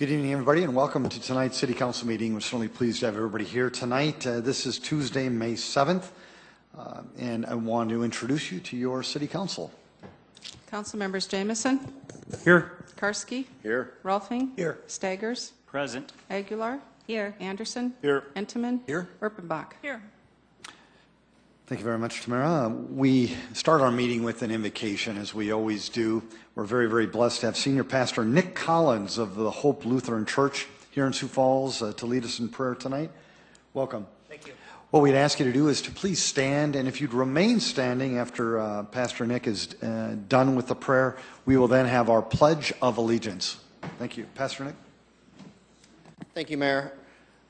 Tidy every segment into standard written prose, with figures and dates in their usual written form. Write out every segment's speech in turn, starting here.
Good evening, everybody, and welcome to tonight's City Council meeting. We're certainly pleased to have everybody here tonight. This is Tuesday, May 7th, and I want to introduce you to your City Council. Council members Jamison. Here. Karski. Here. Rolfing. Here. Staggers. Present. Aguilar. Here. Anderson. Here. Entenmann. Here. Erpenbach. Here. Thank you very much, Tamara. We start our meeting with an invocation, as we always do. We're very, very blessed to have Senior Pastor Nick Collins of the Hope Lutheran Church here in Sioux Falls to lead us in prayer tonight. Welcome. Thank you. What we'd ask you to do is to please stand, and if you'd remain standing after Pastor Nick is done with the prayer, we will then have our Pledge of Allegiance. Thank you. Pastor Nick. Thank you, Mayor.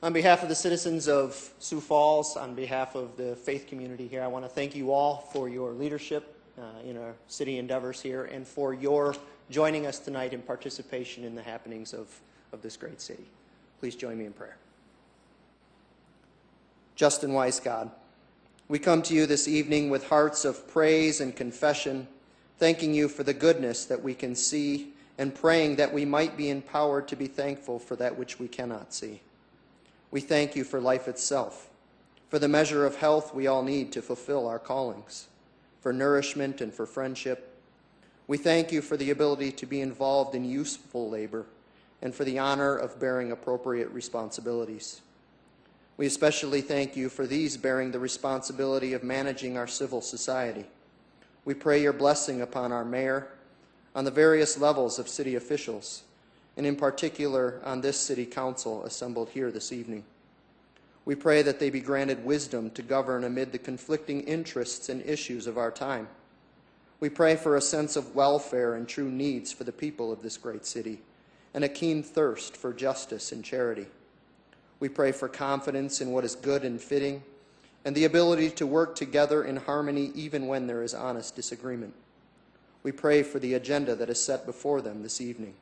On behalf of the citizens of Sioux Falls, on behalf of the faith community here, I want to thank you all for your leadership in our city endeavors here and for your joining us tonight in participation in the happenings of this great city. Please join me in prayer. Just and wise God, we come to you this evening with hearts of praise and confession, thanking you for the goodness that we can see and praying that we might be empowered to be thankful for that which we cannot see. We thank you for life itself, for the measure of health we all need to fulfill our callings, for nourishment and for friendship. We thank you for the ability to be involved in useful labor and for the honor of bearing appropriate responsibilities. We especially thank you for these bearing the responsibility of managing our civil society. We pray your blessing upon our mayor, on the various levels of city officials, and in particular on this city council assembled here this evening. We pray that they be granted wisdom to govern amid the conflicting interests and issues of our time. We pray for a sense of welfare and true needs for the people of this great city, and a keen thirst for justice and charity. We pray for confidence in what is good and fitting, and the ability to work together in harmony even when there is honest disagreement. We pray for the agenda that is set before them this evening.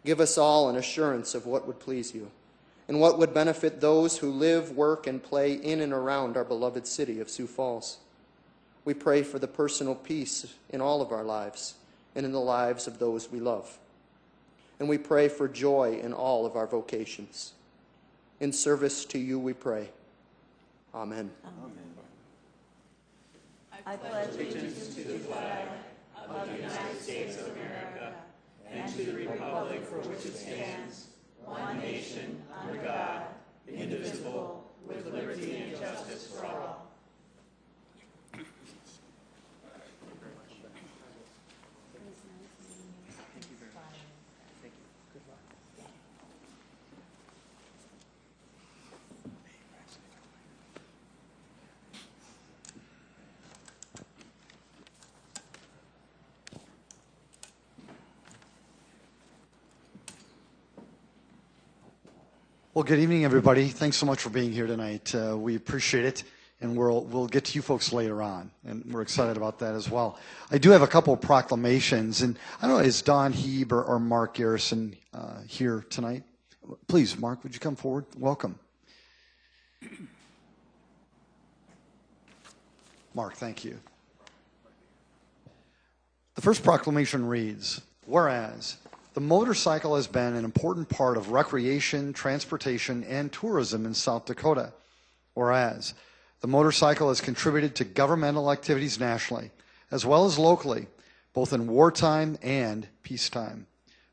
Give us all an assurance of what would please you and what would benefit those who live, work, and play in and around our beloved city of Sioux Falls. We pray for the personal peace in all of our lives and in the lives of those we love. And we pray for joy in all of our vocations. In service to you we pray. Amen. Amen. I pledge allegiance to the flag of the United States of America and to the republic for which it stands, one nation, under God, indivisible, with liberty and justice for all. Well, good evening, everybody. Thanks so much for being here tonight. We appreciate it, and we'll get to you folks later on, and we're excited about that as well. I do have a couple of proclamations, and I don't know, is Don Heeb or Mark Garrison here tonight? Please, Mark, would you come forward? Welcome. Mark, thank you. The first proclamation reads, whereas the motorcycle has been an important part of recreation, transportation, and tourism in South Dakota. Whereas the motorcycle has contributed to governmental activities nationally, as well as locally, both in wartime and peacetime.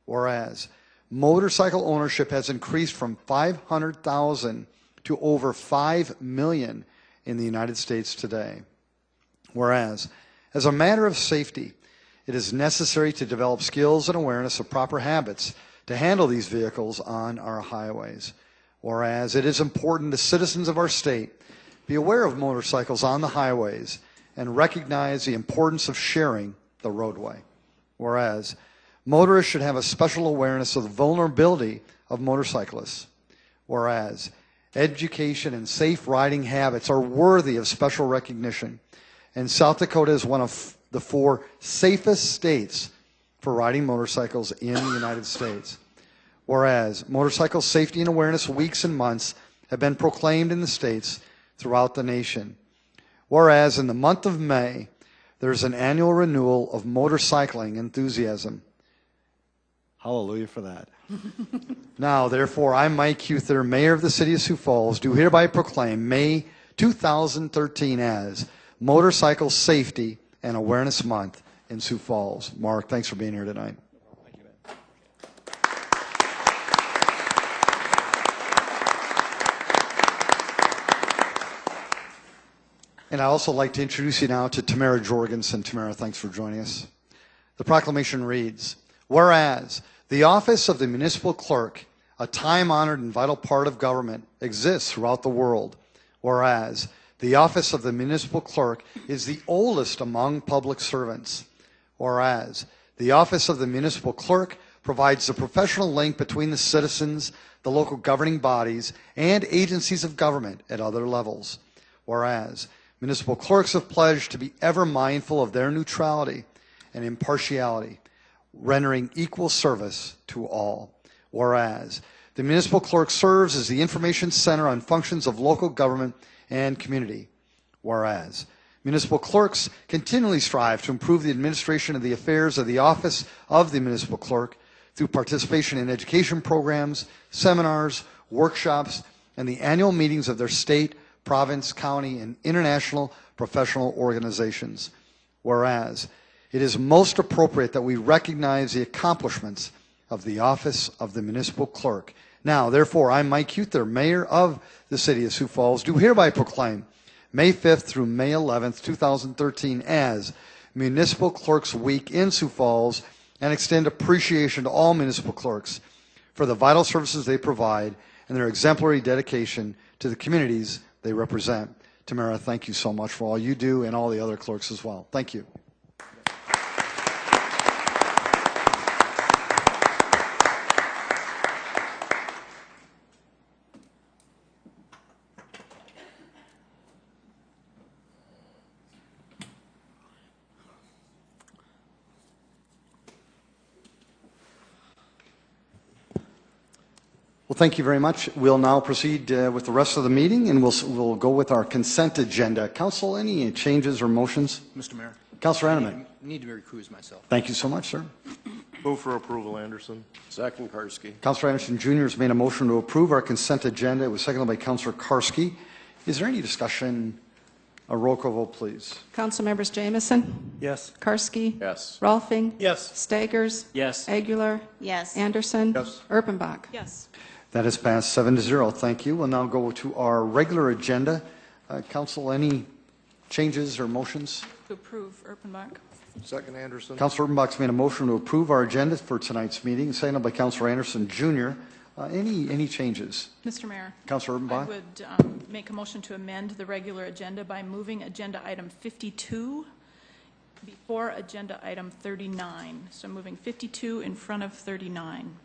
Whereas motorcycle ownership has increased from 500,000 to over 5 million in the United States today. Whereas, as a matter of safety, it is necessary to develop skills and awareness of proper habits to handle these vehicles on our highways. Whereas it is important that citizens of our state be aware of motorcycles on the highways and recognize the importance of sharing the roadway. Whereas motorists should have a special awareness of the vulnerability of motorcyclists. Whereas education and safe riding habits are worthy of special recognition, and South Dakota is one of the 4 safest states for riding motorcycles in the United States. Whereas motorcycle safety and awareness weeks and months have been proclaimed in the states throughout the nation. Whereas in the month of May, there's an annual renewal of motorcycling enthusiasm. Hallelujah for that. Now, therefore, I, Mike Huther, Mayor of the City of Sioux Falls, do hereby proclaim May 2013 as Motorcycle Safety and Awareness Month in Sioux Falls. Mark, thanks for being here tonight. Thank you, man. And I'd also like to introduce you now to Tamara Jorgensen. Tamara, thanks for joining us. The proclamation reads, whereas the office of the municipal clerk, a time-honored and vital part of government, exists throughout the world, whereas the office of the municipal clerk is the oldest among public servants, whereas the office of the municipal clerk provides the professional link between the citizens, the local governing bodies, and agencies of government at other levels, whereas municipal clerks have pledged to be ever mindful of their neutrality and impartiality, rendering equal service to all. Whereas the municipal clerk serves as the information center on functions of local government and community. Whereas municipal clerks continually strive to improve the administration of the affairs of the office of the municipal clerk through participation in education programs, seminars, workshops, and the annual meetings of their state, province, county, and international professional organizations. Whereas it is most appropriate that we recognize the accomplishments of the office of the municipal clerk. Now, therefore, I, Mike Huther, Mayor of the City of Sioux Falls, do hereby proclaim May 5th through May 11th, 2013 as Municipal Clerks Week in Sioux Falls and extend appreciation to all municipal clerks for the vital services they provide and their exemplary dedication to the communities they represent. Tamara, thank you so much for all you do and all the other clerks as well. Thank you. Well, thank you very much. We'll now proceed with the rest of the meeting, and we'll go with our consent agenda. Council, any changes or motions? Mr. Mayor. Councilor Anneman. I need to recuse myself. Thank you so much, sir. Move for approval, Anderson. Second, Karski. Councilor Anderson Jr. has made a motion to approve our consent agenda. It was seconded by Councilor Karski. Is there any discussion? A roll call vote, please. Council members Jamison, Yes. Karski, Yes. Rolfing, Yes. Staggers, Yes. Aguilar, Yes. Anderson, Yes. Erpenbach. Yes. That is passed 7-0. Thank you. We'll now go to our regular agenda. Council, any changes or motions? To approve, Erpenbach. Second, Anderson. Councilor Erpenbach's made a motion to approve our agenda for tonight's meeting, seconded by Councilor Anderson Jr. Any changes? Mr. Mayor, Councilor I Erpenbach? would make a motion to amend the regular agenda by moving agenda item 52 before agenda item 39. So moving 52 in front of 39.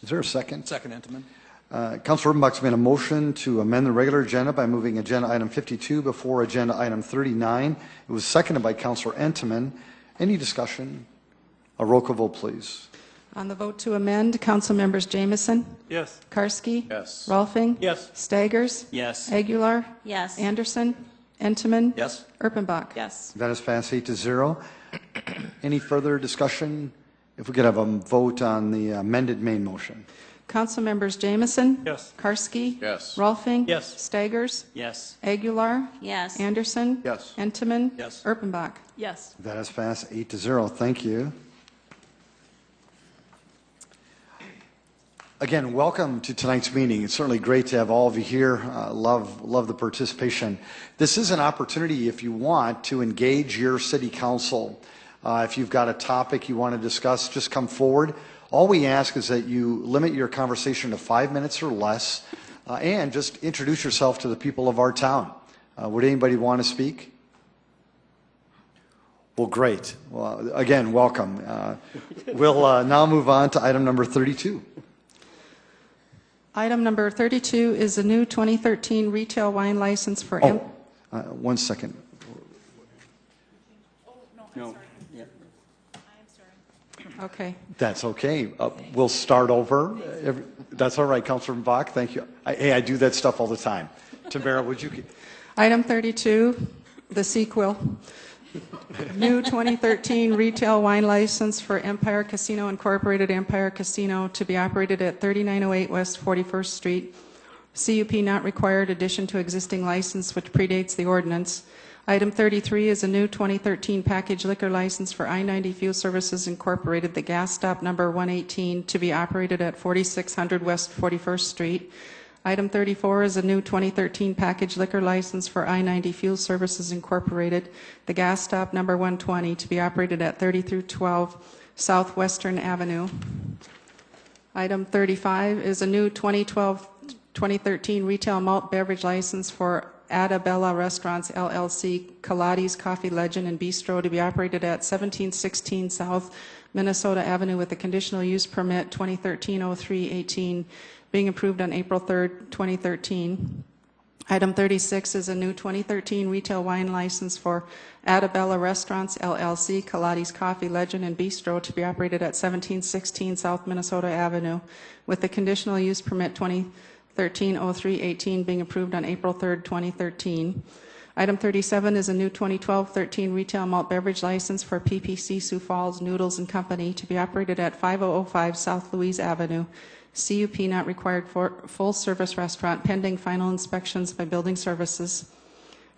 Is there a second? Second, Entenmann. Councilor Erpenbach's made a motion to amend the regular agenda by moving agenda item 52 before agenda item 39. It was seconded by Councilor Entenmann. Any discussion? A roll call vote, please. On the vote to amend, Council members Jamison, Yes. Karski, Yes. Rolfing, Yes. Staggers, Yes. Aguilar, Yes. Anderson, Entenmann, Yes. Erpenbach. Yes. That is passed 8-0. Any further discussion? If we could have a vote on the amended main motion. Council members Jamison, Yes. Karski, Yes. Rolfing, Yes. Staggers, Yes. Aguilar, Yes. Anderson, Yes. Entenmann, Yes. Erpenbach. Yes. That is passed 8-0. Thank you. Again, welcome to tonight's meeting. It's certainly great to have all of you here. Love the participation. This is an opportunity, if you want, to engage your city council. If you've got a topic you want to discuss, just come forward. All we ask is that you limit your conversation to 5 minutes or less, and just introduce yourself to the people of our town. Would anybody want to speak? Well, great. Well, again, welcome. We'll now move on to item number 32. Item number 32 is a new 2013 retail wine license for One second. No. Yeah. Okay. That's okay. We'll start over. That's all right, Councilor Bach. Thank you. I do that stuff all the time. Tamara, would you? Item 32, the sequel. new 2013 retail wine license for Empire Casino Incorporated, Empire Casino, to be operated at 3908 West 41st Street. CUP not required, addition to existing license which predates the ordinance. Item 33 is a new 2013 package liquor license for I-90 Fuel Services Incorporated, the gas stop number 118, to be operated at 4600 West 41st Street. Item 34 is a new 2013 package liquor license for I-90 Fuel Services Incorporated, the gas stop number 120, to be operated at 30-12 Southwestern Avenue. Item 35 is a new 2013 retail malt beverage license for Adabella Restaurants LLC, Kaladi's Coffee Legend and Bistro, to be operated at 1716 South Minnesota Avenue with a conditional use permit 2013-03-18 being approved on April 3rd, 2013. Item 36 is a new 2013 retail wine license for Adabella Restaurants LLC, Kaladi's Coffee Legend and Bistro, to be operated at 1716 South Minnesota Avenue with a conditional use permit 2013-03-18 being approved on April 3rd, 2013. Item 37 is a new 2012-13 retail malt beverage license for PPC Sioux Falls Noodles and Company, to be operated at 5005 South Louise Avenue. CUP not required for full service restaurant pending final inspections by building services.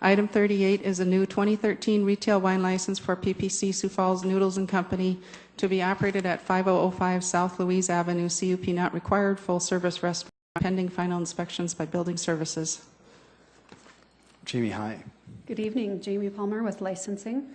Item 38 is a new 2013 retail wine license for PPC Sioux Falls Noodles and Company, to be operated at 5005 South Louise Avenue. CUP not required, full service restaurant pending final inspections by building services. Jamie, hi. Good evening, Jamie Palmer with licensing.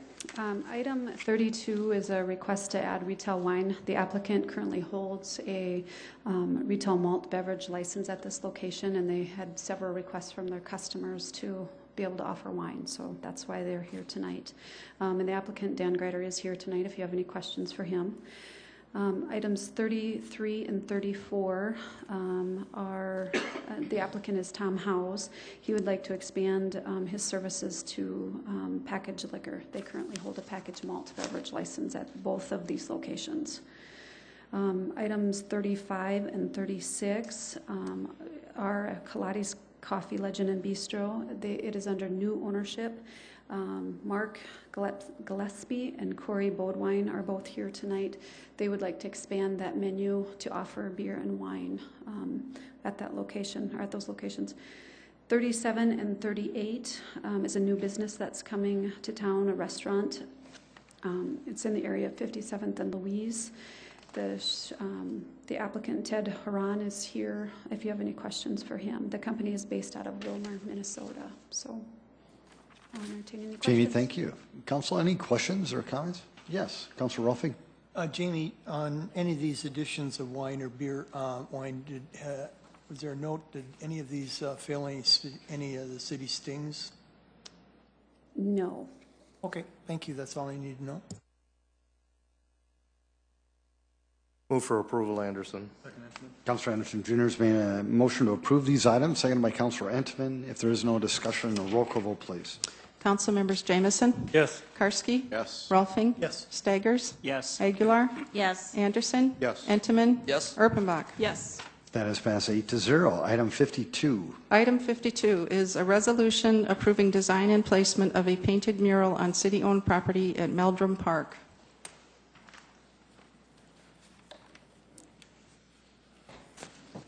Item 32 is a request to add retail wine. The applicant currently holds a retail malt beverage license at this location, and they had several requests from their customers to be able to offer wine, so that's why they're here tonight. And the applicant, Dan Greider, is here tonight if you have any questions for him. Items 33 and 34 are, the applicant is Tom Howes. He would like to expand his services to packaged liquor. They currently hold a packaged malt beverage license at both of these locations. Items 35 and 36 are Kaladi's Coffee Legend and Bistro. It is under new ownership. Mark Gillespie and Corey Bodwine are both here tonight. They would like to expand that menu to offer beer and wine at that location, or at those locations. 37 and 38 is a new business that's coming to town, a restaurant. It's in the area of 57th and Louise. The applicant, Ted Haran, is here if you have any questions for him. The company is based out of Wilmer, Minnesota. So I'll entertain any questions. Jamie, thank you. Council, any questions or comments? Yes, Councilor Rolfing. Jamie, on any of these additions of wine or beer, wine, was there a note, did any of these fail any of the city stings? No. Okay, thank you. That's all I need to know. Move for approval, Anderson. Councilor Anderson Jr. has made a motion to approve these items, seconded by Councilor Entman. If there is no discussion, a roll call vote, please. Council members Jamison? Yes. Karski? Yes. Rolfing? Yes. Staggers? Yes. Aguilar? Yes. Anderson? Yes. Entman? Yes. Erpenbach? Yes. That is passed 8-0. Item 52. Item 52 is a resolution approving design and placement of a painted mural on city-owned property at Meldrum Park.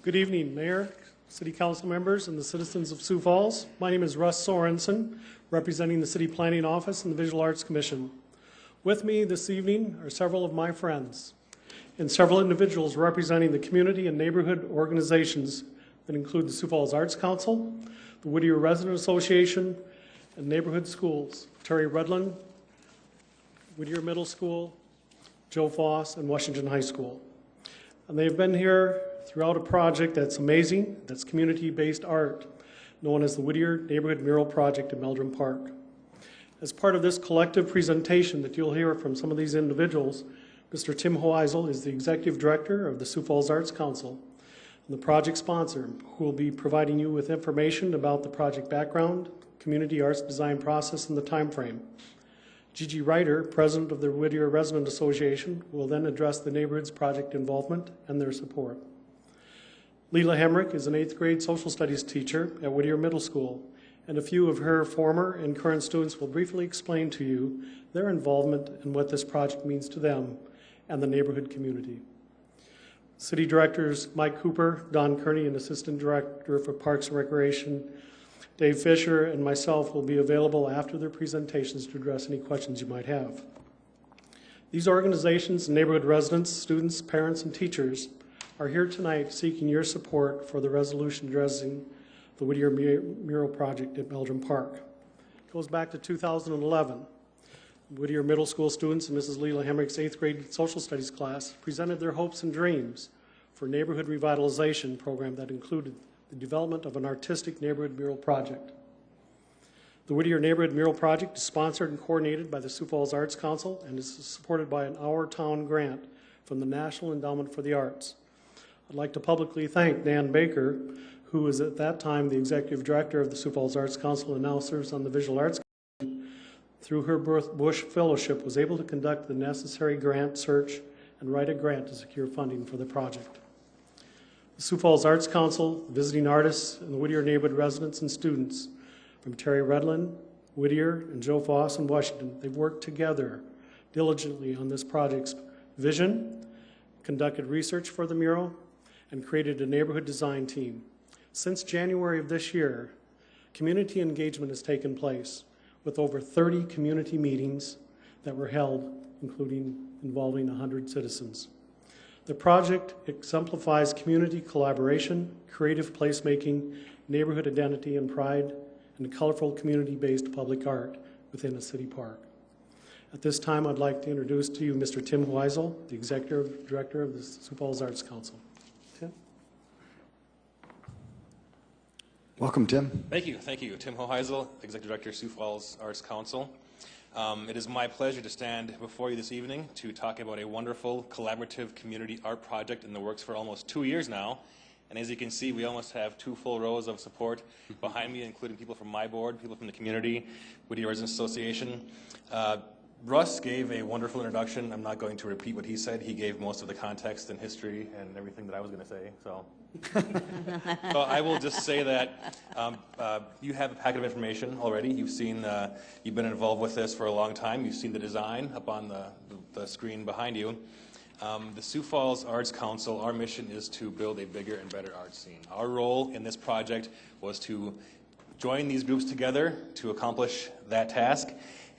Good evening, Mayor, City Council members, and the citizens of Sioux Falls. My name is Russ Sorensen, representing the City Planning Office and the Visual Arts Commission. With me this evening are several of my friends and several individuals representing the community and neighborhood organizations that include the Sioux Falls Arts Council, the Whittier Resident Association, and neighborhood schools, Terry Redland, Whittier Middle School, Joe Foss, and Washington High School. And they've been here throughout a project that's amazing, that's community-based art, known as the Whittier Neighborhood Mural Project at Meldrum Park. As part of this collective presentation that you'll hear from some of these individuals, Mr. Tim Hoeisel is the Executive Director of the Sioux Falls Arts Council and the project sponsor, who will be providing you with information about the project background, community arts design process, and the time frame. Gigi Ryder, President of the Whittier Resident Association, will then address the neighborhood's project involvement and their support. Leela Hemrick is an 8th grade social studies teacher at Whittier Middle School and a few of her former and current students will briefly explain to you their involvement in what this project means to them and the neighborhood community. City Directors Mike Cooper, Don Kearney, and Assistant Director for Parks and Recreation Dave Fisher, and myself will be available after their presentations to address any questions you might have. These organizations, neighborhood residents, students, parents, and teachers are here tonight seeking your support for the resolution addressing the Whittier Mural Project at Meldrum Park. It goes back to 2011. Whittier Middle School students in Mrs. Leela Hemrick's 8th grade social studies class presented their hopes and dreams for a neighborhood revitalization program that included the development of an artistic neighborhood mural project. The Whittier Neighborhood Mural Project is sponsored and coordinated by the Sioux Falls Arts Council and is supported by an Our Town grant from the National Endowment for the Arts. I'd like to publicly thank Dan Baker, who was at that time the Executive Director of the Sioux Falls Arts Council and now serves on the Visual Arts Commission. Through her Bush Fellowship, was able to conduct the necessary grant search and write a grant to secure funding for the project. The Sioux Falls Arts Council, visiting artists, and the Whittier neighborhood residents and students from Terry Redlin, Whittier, and Joe Foss in Washington, they've worked together diligently on this project's vision, conducted research for the mural, and created a neighborhood design team. Since January of this year, community engagement has taken place with over 30 community meetings that were held, involving 100 citizens. The project exemplifies community collaboration, creative placemaking, neighborhood identity and pride, and colorful community-based public art within a city park. At this time, I'd like to introduce to you Mr. Tim Weisel, the Executive Director of the Sioux Falls Arts Council. Tim? Welcome, Tim. Thank you. Tim Hoheisel, Executive Director, Sioux Falls Arts Council. It is my pleasure to stand before you this evening to talk about a wonderful collaborative community art project in the works for almost 2 years now. And as you can see, we almost have 2 full rows of support behind me, including people from my board, people from the community, Whittier Residents Association. Russ gave a wonderful introduction. I'm not going to repeat what he said. He gave most of the context and history and everything that I was going to say. So I will just say that you have a packet of information already. You've seen, you've been involved with this for a long time. You've seen the design up on the screen behind you. The Sioux Falls Arts Council, our mission is to build a bigger and better art scene. Our role in this project was to join these groups together to accomplish that task.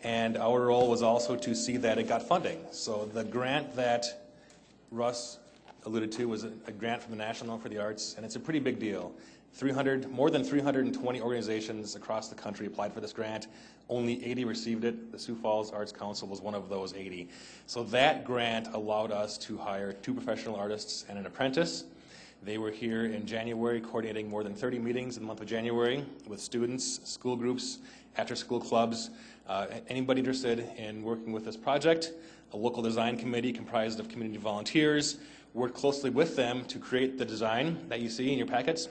And our role was also to see that it got funding. So the grant that Russ alluded to was a grant from the National for the Arts, and it's a pretty big deal. More than 320 organizations across the country applied for this grant. Only 80 received it. The Sioux Falls Arts Council was one of those 80. So that grant allowed us to hire 2 professional artists and an apprentice. They were here in January coordinating more than 30 meetings in the month of January with students, school groups, after-school clubs, anybody interested in working with this project. A local design committee comprised of community volunteers worked closely with them to create the design that you see in your packets.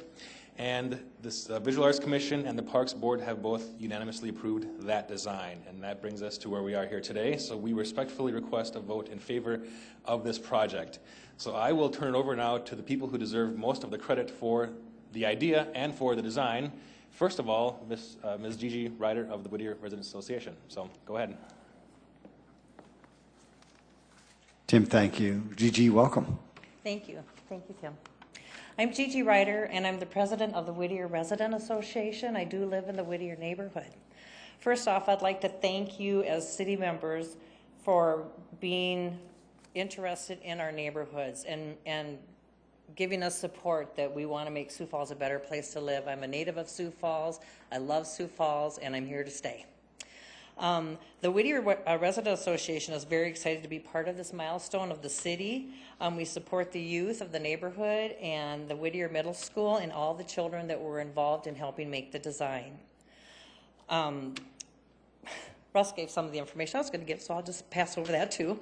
And this Visual Arts Commission and the Parks Board have both unanimously approved that design. And that brings us to where we are here today. So we respectfully request a vote in favor of this project. So I will turn it over now to the people who deserve most of the credit for the idea and for the design. First of all, Ms. Gigi Ryder of the Whittier Residents Association. So go ahead. Tim, thank you. Gigi, welcome. Thank you, Tim. I'm Gigi Ryder, and I'm the president of the Whittier Resident Association. I do live in the Whittier neighborhood. First off, I'd like to thank you as city members for being interested in our neighborhoods and giving us support that we want to make Sioux Falls a better place to live. I'm a native of Sioux Falls. I love Sioux Falls, and I'm here to stay. The Whittier Resident Association is very excited to be part of this milestone of the city. We support the youth of the neighborhood and the Whittier Middle School and all the children that were involved in helping make the design. Russ gave some of the information I was going to give, so I'll just pass over that too.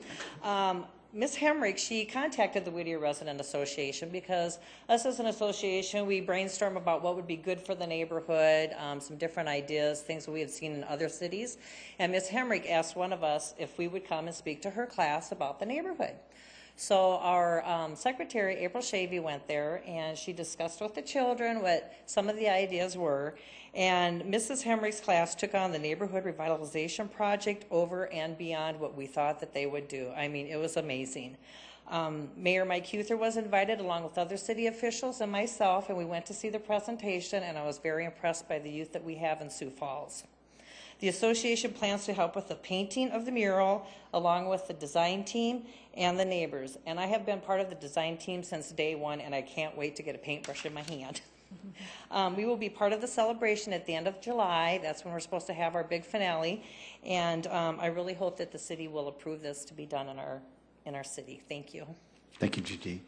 Ms. Hemrick, she contacted the Whittier Resident Association because us as an association, we brainstorm about what would be good for the neighborhood, some different ideas, things that we had seen in other cities. And Ms. Hemrick asked one of us if we would come and speak to her class about the neighborhood. So our secretary, April Shavy, went there, and she discussed with the children what some of the ideas were. And Mrs. Hemrick's class took on the neighborhood revitalization project over and beyond what we thought that they would do. I mean, it was amazing. Mayor Mike Huther was invited along with other city officials and myself, and we went to see the presentation, and I was very impressed by the youth that we have in Sioux Falls. The association plans to help with the painting of the mural along with the design team and the neighbors. And I have been part of the design team since day one, and I can't wait to get a paintbrush in my hand. We will be part of the celebration at the end of July. That's when we're supposed to have our big finale. And I really hope that the city will approve this to be done in our city. Thank you. Thank you, Gigi.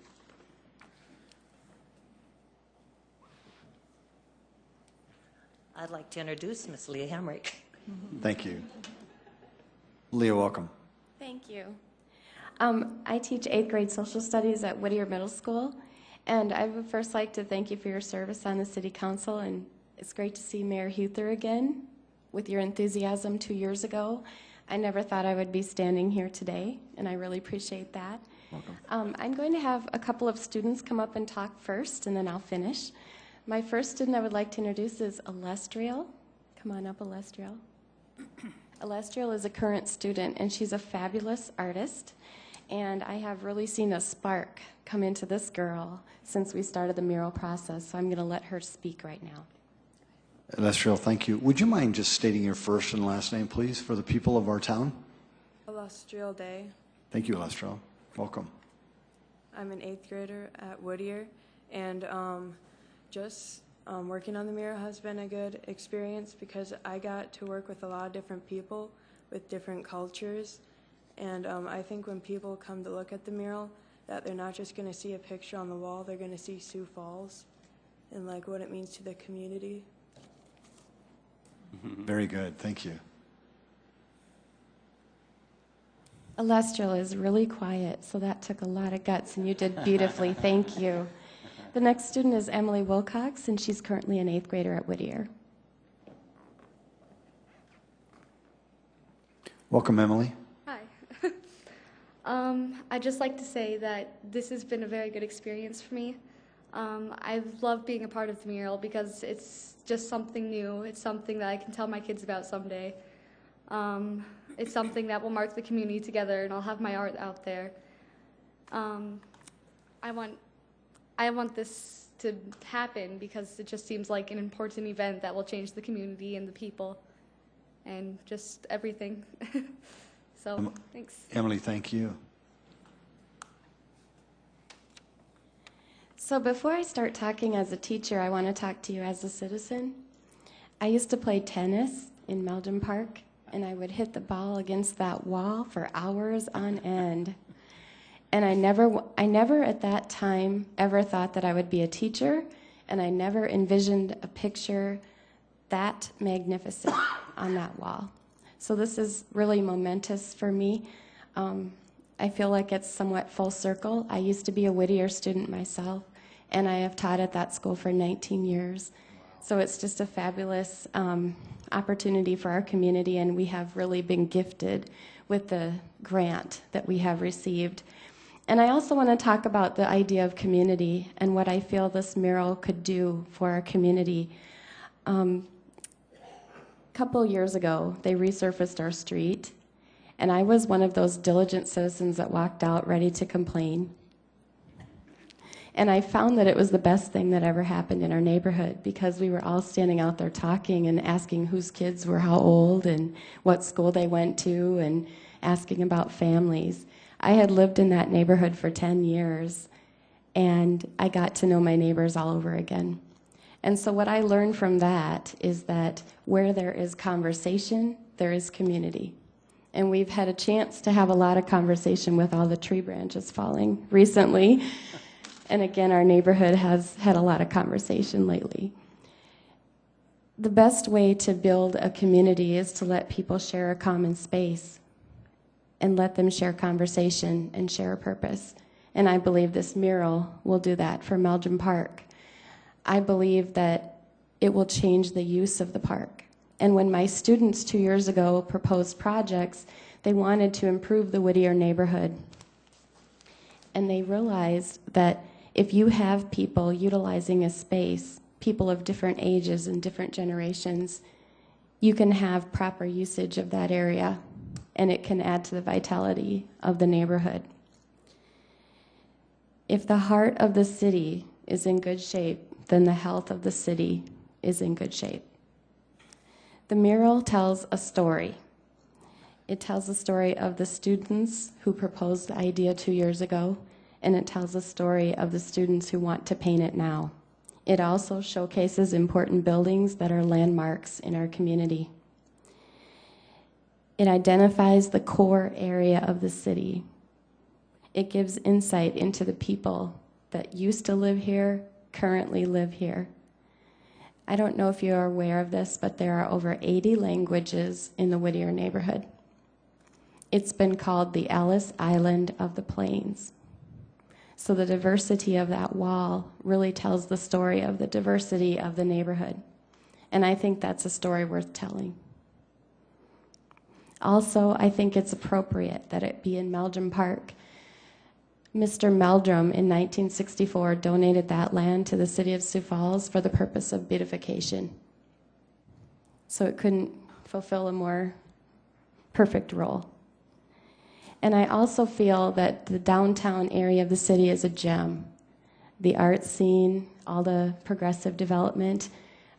I'd like to introduce Miss Leah Hemrick. Thank you. Leah, welcome. Thank you. I teach 8th grade social studies at Whittier Middle School, and I would first like to thank you for your service on the City Council, and it's great to see Mayor Huther again with your enthusiasm 2 years ago. I never thought I would be standing here today, and I really appreciate that. Welcome. I'm going to have a couple of students come up and talk first, and then I'll finish. My first student I would like to introduce is Alestriel. Come on up, Alestriel. Alestriel is a current student, and she's a fabulous artist. And I have really seen a spark come into this girl since we started the mural process, so I'm going to let her speak right now. Alestriel, thank you. Would you mind just stating your first and last name, please, for the people of our town? Alestriel Day. Thank you, Alestriel. Welcome. I'm an 8th grader at Whittier, and working on the mural has been a good experience because I got to work with a lot of different people with different cultures. And I think when people come to look at the mural, that they're not just going to see a picture on the wall, they're going to see Sioux Falls and like what it means to the community. Very good. Thank you. Alestriel is really quiet, so that took a lot of guts, and you did beautifully. Thank you. The next student is Emily Wilcox, and she's currently an 8th grader at Whittier. Welcome, Emily. Hi. I'd just like to say that this has been a very good experience for me. I love being a part of the mural because it's just something new. It's something that I can tell my kids about someday. It's something that will mark the community together, and I'll have my art out there. I want this to happen because it just seems like an important event that will change the community and the people and just everything. So, thanks. Emily, thank you. So before I start talking as a teacher, I want to talk to you as a citizen. I used to play tennis in Meldon Park, and I would hit the ball against that wall for hours on end. And I never at that time ever thought that I would be a teacher, and I never envisioned a picture that magnificent on that wall. So this is really momentous for me. I feel like it's somewhat full circle. I used to be a Whittier student myself, and I have taught at that school for 19 years. So it's just a fabulous opportunity for our community, and we have really been gifted with the grant that we have received. And I also want to talk about the idea of community and what I feel this mural could do for our community. A couple years ago, they resurfaced our street, and I was one of those diligent citizens that walked out ready to complain. And I found that it was the best thing that ever happened in our neighborhood because we were all standing out there talking and asking whose kids were how old and what school they went to and asking about families. I had lived in that neighborhood for 10 years, and I got to know my neighbors all over again. And so what I learned from that is that where there is conversation, there is community. And we've had a chance to have a lot of conversation with all the tree branches falling recently. And again, our neighborhood has had a lot of conversation lately. The best way to build a community is to let people share a common space and let them share conversation and share a purpose. And I believe this mural will do that for Meldon Park. I believe that it will change the use of the park. And when my students 2 years ago proposed projects, they wanted to improve the Whittier neighborhood. and they realized that if you have people utilizing a space, people of different ages and different generations, you can have proper usage of that area, and it can add to the vitality of the neighborhood. If the heart of the city is in good shape, then the health of the city is in good shape. The mural tells a story. It tells the story of the students who proposed the idea 2 years ago, and it tells the story of the students who want to paint it now. It also showcases important buildings that are landmarks in our community. It identifies the core area of the city. It gives insight into the people that used to live here, currently live here. I don't know if you're aware of this, but there are over 80 languages in the Whittier neighborhood. It's been called the Ellis Island of the Plains. So the diversity of that wall really tells the story of the diversity of the neighborhood. And I think that's a story worth telling. Also, I think it's appropriate that it be in Meldrum Park. Mr. Meldrum in 1964 donated that land to the City of Sioux Falls for the purpose of beautification. So it couldn't fulfill a more perfect role. And I also feel that the downtown area of the city is a gem. The art scene, all the progressive development.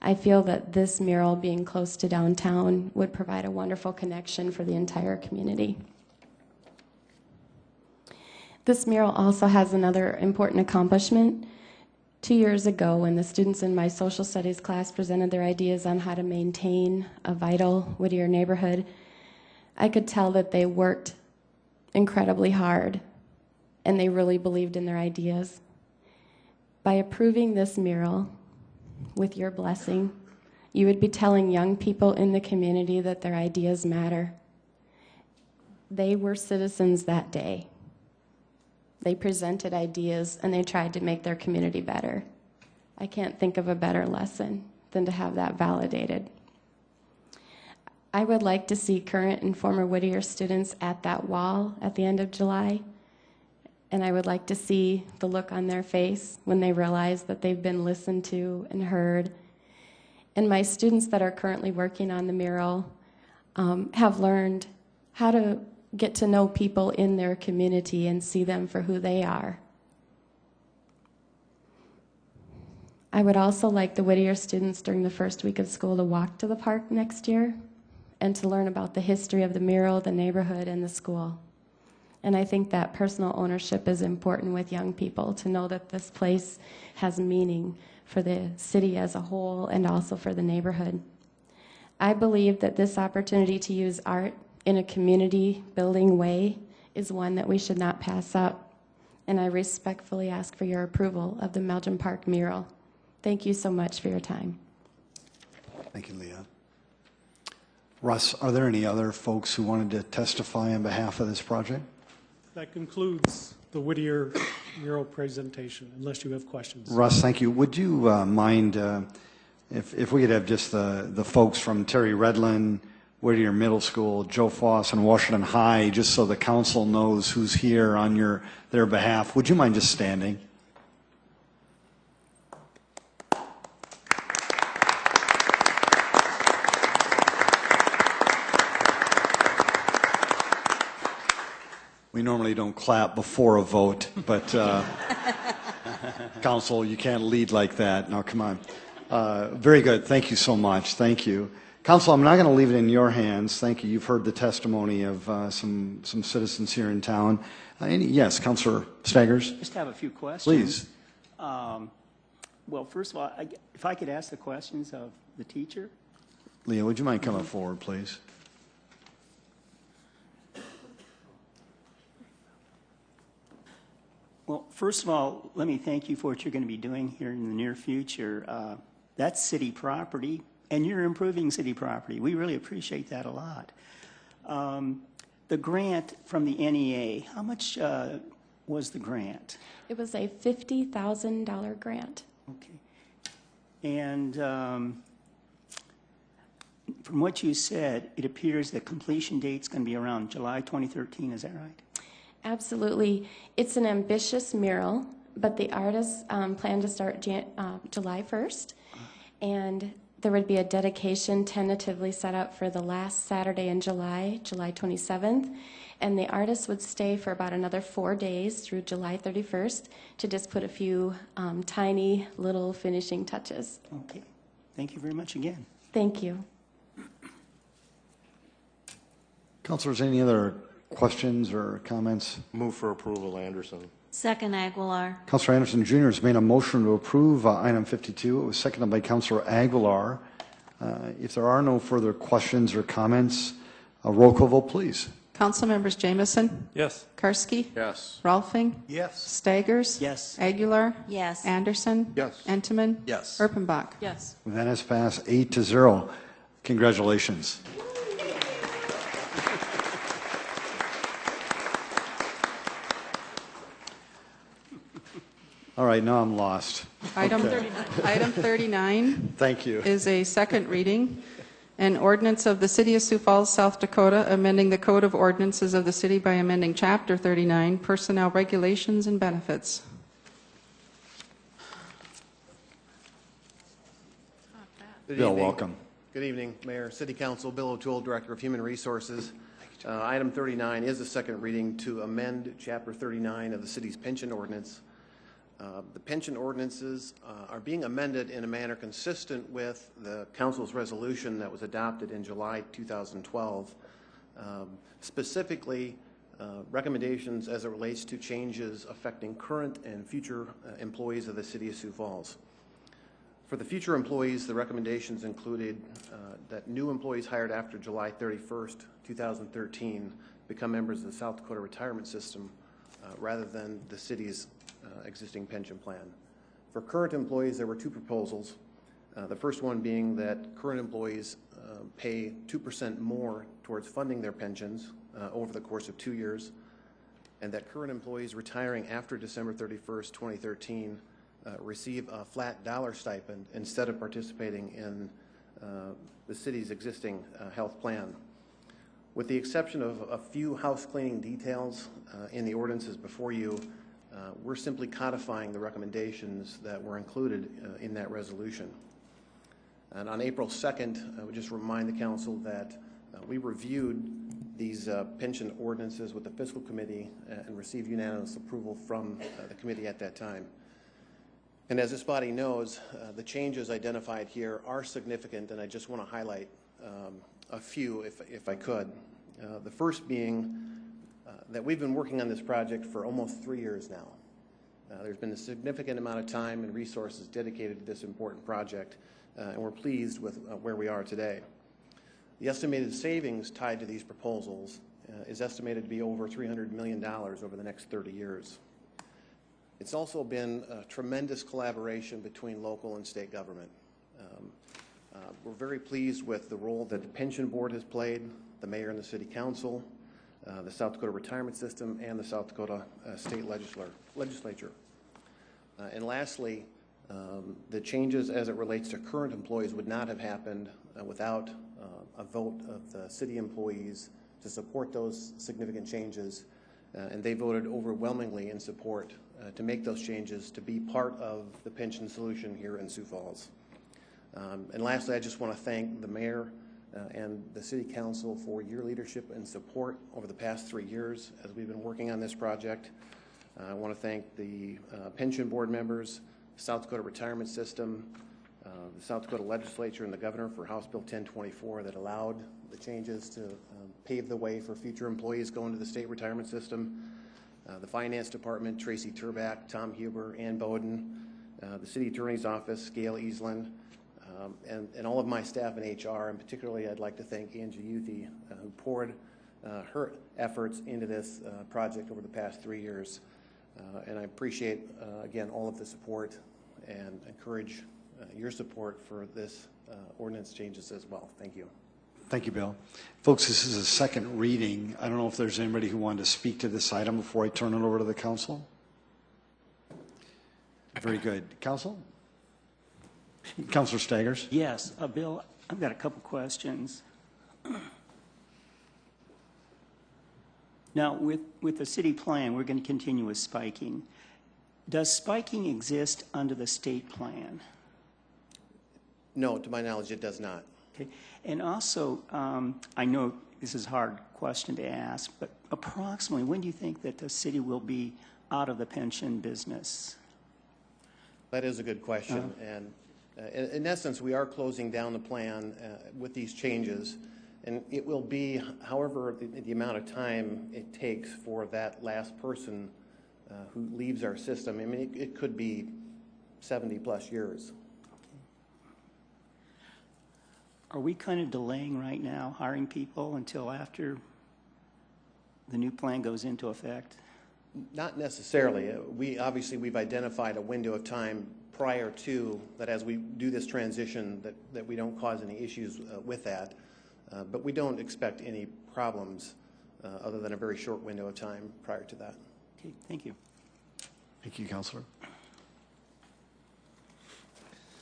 I feel that this mural being close to downtown would provide a wonderful connection for the entire community. This mural also has another important accomplishment. 2 years ago, when the students in my social studies class presented their ideas on how to maintain a vital Whittier neighborhood, I could tell that they worked incredibly hard, and they really believed in their ideas. By approving this mural, with your blessing, you would be telling young people in the community that their ideas matter. They were citizens that day. They presented ideas, and they tried to make their community better. I can't think of a better lesson than to have that validated. I would like to see current and former Whittier students at that wall at the end of July, and I would like to see the look on their face when they realize that they've been listened to and heard. And my students that are currently working on the mural have learned how to get to know people in their community and see them for who they are. I would also like the Whittier students during the first week of school to walk to the park next year and to learn about the history of the mural, the neighborhood, and the school. And I think that personal ownership is important with young people, to know that this place has meaning for the city as a whole and also for the neighborhood. I believe that this opportunity to use art in a community building way is one that we should not pass up. And I respectfully ask for your approval of the Meldrum Park mural. Thank you so much for your time. Thank you, Leah. Russ, are there any other folks who wanted to testify on behalf of this project? That concludes the Whittier mural presentation, unless you have questions. Russ, thank you. Would you mind if we could have just the folks from Terry Redlin, Whittier Middle School, Joe Foss, and Washington High, just so the council knows who's here on their behalf. Would you mind just standing? We normally don't clap before a vote, but council, you can't lead like that. No, come on. Very good. Thank you so much. Thank you. Council, I'm not going to leave it in your hands. Thank you. You've heard the testimony of some citizens here in town. Yes, Councilor Staggers? Just have a few questions. Please. Well, first of all, if I could ask the questions of the teacher. Leah, would you mind coming forward, please? Well, first of all, let me thank you for what you're going to be doing here in the near future. That's city property, and you're improving city property. We really appreciate that a lot. The grant from the NEA, how much was the grant? It was a $50,000 grant. Okay. And from what you said, it appears the completion date's going to be around July 2013, is that right? Absolutely. It's an ambitious mural, but the artists plan to start July 1st, and there would be a dedication tentatively set up for the last Saturday in July, July 27th, and the artists would stay for about another 4 days through July 31st to just put a few tiny little finishing touches. Okay. Thank you very much again. Thank you. Councilors, any other questions or comments? Move for approval, Anderson. Second, Aguilar. Councilor Anderson Jr. has made a motion to approve item 52. It was seconded by Councilor Aguilar. If there are no further questions or comments, a roll call vote, please. Council members Jamison? Yes. Karski? Yes. Rolfing? Yes. Staggers? Yes. Aguilar? Yes. Anderson? Yes. Entenmann? Yes. Erpenbach? Yes. That has passed 8-0. Congratulations. All right, now I'm lost. Item Okay. 39 Thank you. is a second reading. An ordinance of the City of Sioux Falls, South Dakota, amending the Code of Ordinances of the city by amending Chapter 39, Personnel Regulations and Benefits. Good Bill, evening. welcome. Good evening, Mayor, City Council, Bill O'Toole, Director of Human Resources. Item 39 is a second reading to amend Chapter 39 of the city's pension ordinance. The pension ordinances are being amended in a manner consistent with the council's resolution that was adopted in July 2012, specifically recommendations as it relates to changes affecting current and future employees of the City of Sioux Falls. For the future employees, the recommendations included that new employees hired after July 31st, 2013 become members of the South Dakota retirement system rather than the city's existing pension plan. For current employees, there were two proposals. The first one being that current employees pay 2% more towards funding their pensions over the course of 2 years, and that current employees retiring after December 31st, 2013 receive a flat dollar stipend instead of participating in the city's existing health plan. With the exception of a few house cleaning details in the ordinances before you, we're simply codifying the recommendations that were included in that resolution. And on April 2nd, I would just remind the council that we reviewed these pension ordinances with the fiscal committee and received unanimous approval from the committee at that time. And as this body knows, the changes identified here are significant, and I just want to highlight a few if I could. The first being that we've been working on this project for almost 3 years now. There's been a significant amount of time and resources dedicated to this important project, and we're pleased with where we are today. The estimated savings tied to these proposals is estimated to be over $300 million over the next 30 years. It's also been a tremendous collaboration between local and state government. We're very pleased with the role that the pension board has played, the mayor and the city council, the South Dakota retirement system, and the South Dakota state legislature. And lastly, the changes as it relates to current employees would not have happened without a vote of the city employees to support those significant changes, and they voted overwhelmingly in support to make those changes to be part of the pension solution here in Sioux Falls. And lastly, I just want to thank the mayor and the city council for your leadership and support over the past 3 years as we've been working on this project. I want to thank the pension board members, South Dakota retirement system, the South Dakota legislature, and the governor for House Bill 1024 that allowed the changes to pave the way for future employees going to the state retirement system. The finance department, Tracy Turbach, Tom Huber, Ann Bowden, the city attorney's office, Gail Eastland, and all of my staff in HR, and particularly I'd like to thank Angie Youthy, who poured her efforts into this project over the past 3 years. And I appreciate, again, all of the support and encourage your support for this ordinance changes as well. Thank you. Thank you, Bill. Folks, this is a second reading. I don't know if there's anybody who wanted to speak to this item before I turn it over to the council. Very good. Council? Councilor Staggers? Yes, Bill, I've got a couple questions. Now, with the city plan, we're going to continue with spiking. Does spiking exist under the state plan? No, to my knowledge, it does not. Okay. And also, I know this is a hard question to ask, but approximately when do you think that the city will be out of the pension business? That is a good question. And in essence, we are closing down the plan with these changes. And it will be, however, the amount of time it takes for that last person who leaves our system. I mean, it could be 70 plus years. Are we kind of delaying right now hiring people until after the new plan goes into effect? Not necessarily. We've identified a window of time prior to that as we do this transition that we don't cause any issues with that. But we don't expect any problems other than a very short window of time prior to that. Okay, thank you. Thank you, Councilor.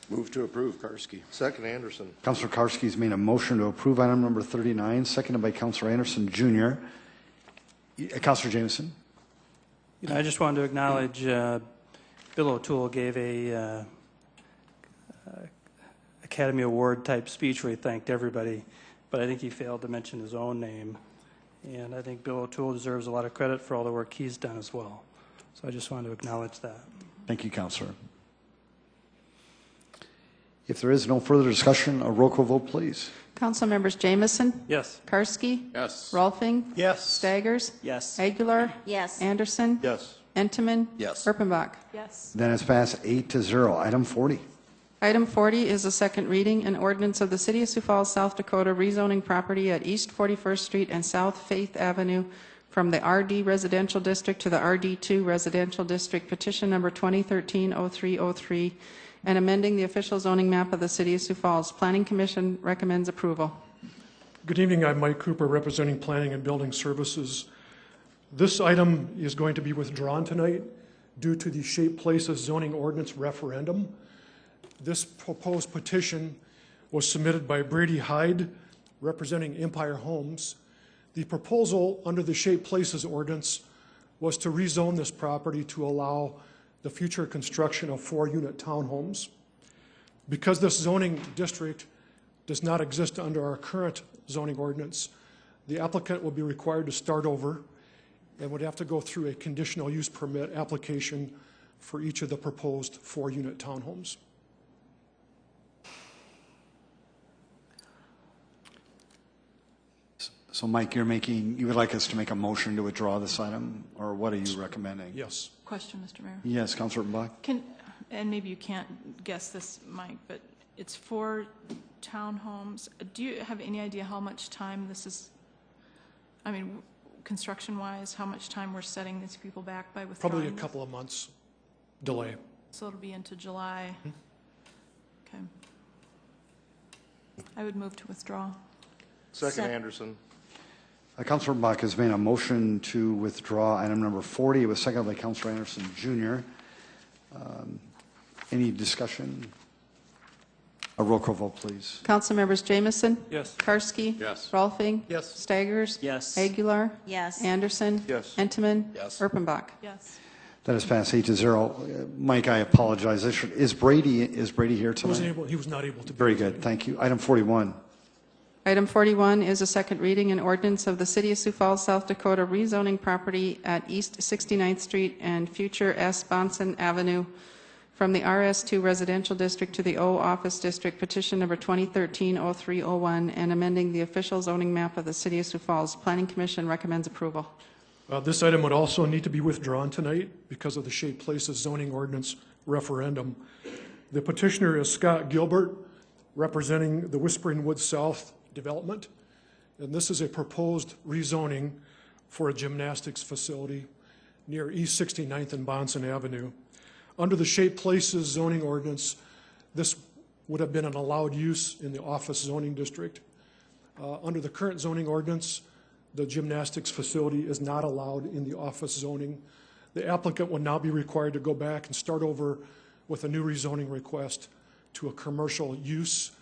Move to approve, Karski. Second, Anderson. Councilor Karski's made a motion to approve item number 39, seconded by Councilor Anderson Jr. Councilor Jameson. I just wanted to acknowledge Bill O'Toole gave a Academy Award type speech where he thanked everybody, but I think he failed to mention his own name. And I think Bill O'Toole deserves a lot of credit for all the work he's done as well. So I just wanted to acknowledge that. Thank you, Councilor. If there is no further discussion, a roll call vote, please. Council members Jameson? Yes. Karski? Yes. Rolfing? Yes. Staggers? Yes. Aguilar? Yes. Anderson? Yes. Entenmann? Yes. Erpenbach? Yes. Then it's passed 8-0. Item 40. Item 40 is a second reading, an ordinance of the City of Sioux Falls, South Dakota, rezoning property at East 41st Street and South Faith Avenue from the RD Residential District to the RD2 Residential District, petition number 2013-0303, and amending the official zoning map of the City of Sioux Falls. Planning Commission recommends approval. Good evening. I'm Mike Cooper, representing Planning and Building Services. This item is going to be withdrawn tonight due to the Shape Places zoning ordinance referendum. This proposed petition was submitted by Brady Hyde, representing Empire Homes. The proposal under the Shape Places ordinance was to rezone this property to allow the future construction of 4-unit townhomes. Because this zoning district does not exist under our current zoning ordinance, the applicant will be required to start over and would have to go through a conditional use permit application for each of the proposed 4-unit townhomes. So, Mike, you would like us to make a motion to withdraw this item, or what are you recommending? Yes. Question, Mr. Mayor. Yes, Councilor Erpenbach. And maybe you can't guess this, Mike, but it's 4 townhomes. Do you have any idea how much time this is, I mean, construction-wise, how much time we're setting these people back by withdrawing? Probably a couple of months delay. So it'll be into July. Okay. I would move to withdraw. Second, Anderson. Councilor Erpenbach has made a motion to withdraw item number 40. It was seconded by Councilor Anderson Jr. Any discussion? A roll call vote, please. Council members Jameson? Yes. Karski? Yes. Rolfing? Yes. Staggers? Yes. Aguilar? Yes. Anderson? Yes. Entenmann? Yes. Erpenbach? Yes. That is passed 8-0. Mike, I apologize. Is Brady here tonight? He was not able to. Very good. Thank you. Item 41. Item 41 is a second reading, an ordinance of the City of Sioux Falls, South Dakota, rezoning property at East 69th Street and future S. Bonson Avenue from the RS2 Residential District to the O Office District, petition number 2013-0301, and amending the official zoning map of the City of Sioux Falls. Planning Commission recommends approval. This item would also need to be withdrawn tonight because of the Shape Places zoning ordinance referendum. The petitioner is Scott Gilbert, representing the Whispering Woods South development, and this is a proposed rezoning for a gymnastics facility near East 69th and Bonson Avenue. Under the Shape Places zoning ordinance, this would have been an allowed use in the office zoning district. Under the current zoning ordinance, the gymnastics facility is not allowed in the office zoning. The applicant would now be required to go back and start over with a new rezoning request to a commercial use,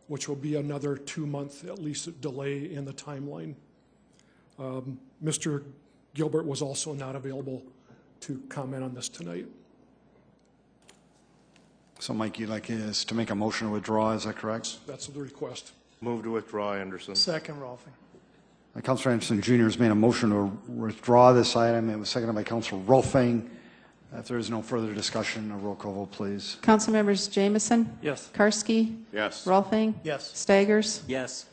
which will be another 2-month at least delay in the timeline. Mr. Gilbert was also not available to comment on this tonight. So, Mike, you'd like us to make a motion to withdraw, is that correct? That's the request. Move to withdraw, Anderson. Second, Rolfing. Councilor Anderson Jr. has made a motion to withdraw this item. It was seconded by Councilor Rolfing. If there is no further discussion, a roll call vote, please. Council members Jamison? Yes. Karski? Yes. Rolfing? Yes. Staggers? Yes.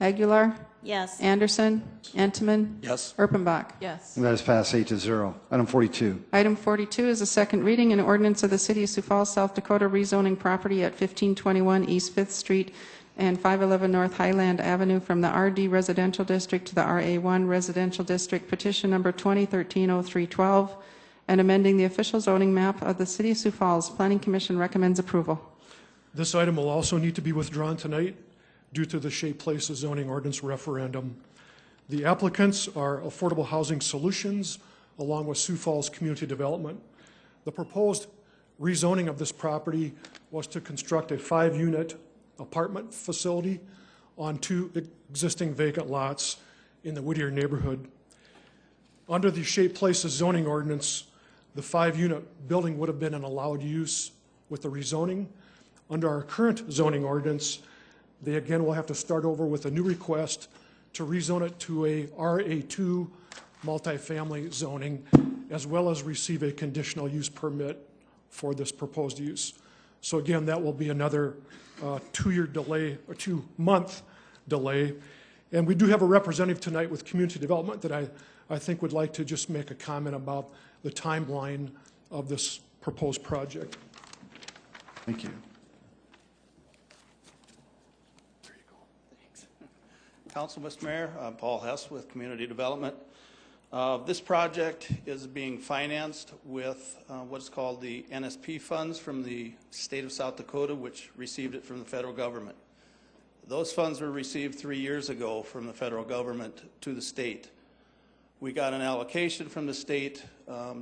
Aguilar? Yes. Anderson? Entenmann? Yes. Erpenbach? Yes. And that is passed 8-0. Item 42. Item 42 is a second reading, an ordinance of the City of Sioux Falls, South Dakota, rezoning property at 1521 East 5th Street and 511 North Highland Avenue from the RD Residential District to the RA1 Residential District, petition number 2013-0312, and amending the official zoning map of the City of Sioux Falls. Planning Commission recommends approval. This item will also need to be withdrawn tonight due to the Shea Places zoning ordinance referendum. The applicants are Affordable Housing Solutions along with Sioux Falls Community Development. The proposed rezoning of this property was to construct a 5-unit apartment facility on 2 existing vacant lots in the Whittier neighborhood. Under the Shea Places zoning ordinance, the 5-unit building would have been an allowed use with the rezoning. Under our current zoning ordinance, they again will have to start over with a new request to rezone it to a RA2 multifamily zoning, as well as receive a conditional use permit for this proposed use. So again, that will be another 2-year delay, or 2-month delay. And we do have a representative tonight with community development that I think would like to just make a comment about the timeline of this proposed project. Thank you. Council, Mr. Mayor, I'm Paul Hess with Community Development. This project is being financed with what's called the NSP funds from the state of South Dakota, which received it from the federal government. Those funds were received 3 years ago from the federal government to the state. We got an allocation from the state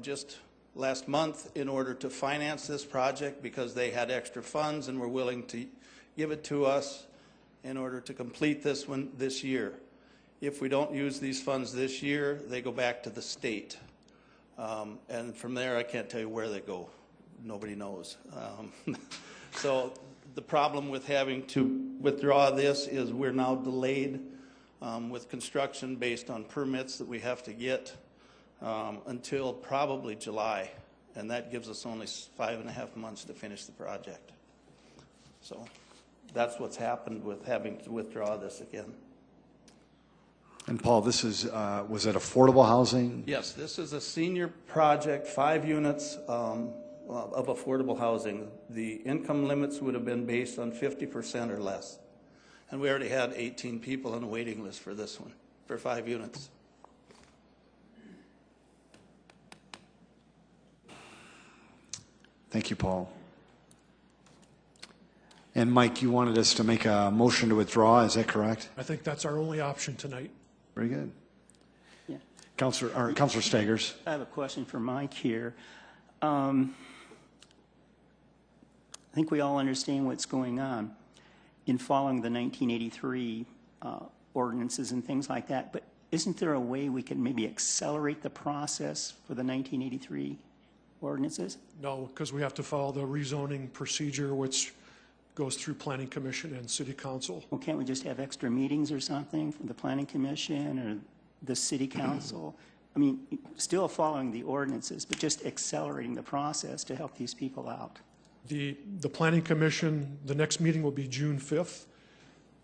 just last month in order to finance this project because they had extra funds and were willing to give it to us in order to complete this one this year. If we don't use these funds this year, they go back to the state. And from there, I can't tell you where they go. Nobody knows. So the problem with having to withdraw this is we're now delayed with construction based on permits that we have to get until probably July. And that gives us only 5.5 months to finish the project. So that's what's happened with having to withdraw this again. And Paul, this is, was it affordable housing? Yes, this is a senior project, 5 units of affordable housing. The income limits would have been based on 50% or less. And we already had 18 people on the waiting list for this one, for 5 units. Thank you, Paul. And Mike, you wanted us to make a motion to withdraw, is that correct? I think that's our only option tonight. Very good. Yeah. Councilor Staggers. I have a question for Mike here. I think we all understand what's going on in following the 1983 ordinances and things like that, but isn't there a way we can maybe accelerate the process for the 1983 ordinances? No, because we have to follow the rezoning procedure, which goes through Planning Commission and City Council. Well, can't we just have extra meetings or something from the Planning Commission or the City Council? I mean, still following the ordinances, but just accelerating the process to help these people out. The Planning Commission, the next meeting will be June 5th,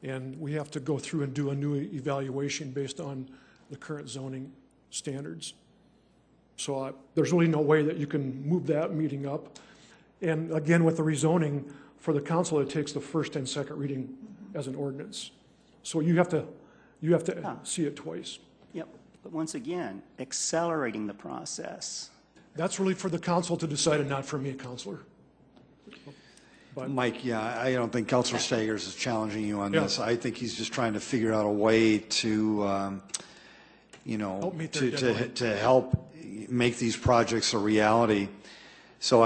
and we have to go through and do a new evaluation based on the current zoning standards. So there's really no way that you can move that meeting up. And again, with the rezoning, for the council, it takes the first and second reading as an ordinance. So you have to see it twice. Yep, but once again, accelerating the process. That's really for the council to decide and not for me, Councilor. But Mike, yeah, I don't think Councilor Staggers is challenging you on this. I think he's just trying to figure out a way to, to help make these projects a reality. So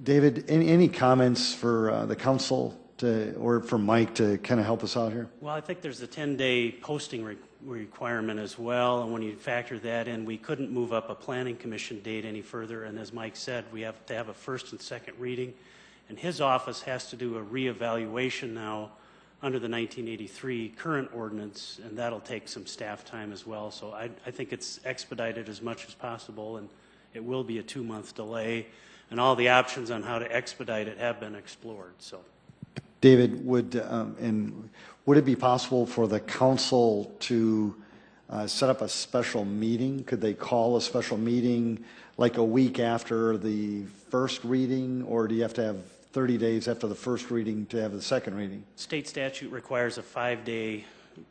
David, any comments for the council or for Mike to kind of help us out here? Well, I think there's a 10-day posting requirement as well, and when you factor that in, we couldn't move up a planning commission date any further, and as Mike said, we have to have a first and second reading, and his office has to do a reevaluation now under the 1983 current ordinance, and that'll take some staff time as well. So I think it's expedited as much as possible, and it will be a 2-month delay, and all the options on how to expedite it have been explored. So, David, would it be possible for the council to set up a special meeting? Could they call a special meeting like a week after the first reading, or do you have to have 30 days after the first reading to have the second reading? state statute requires a 5-day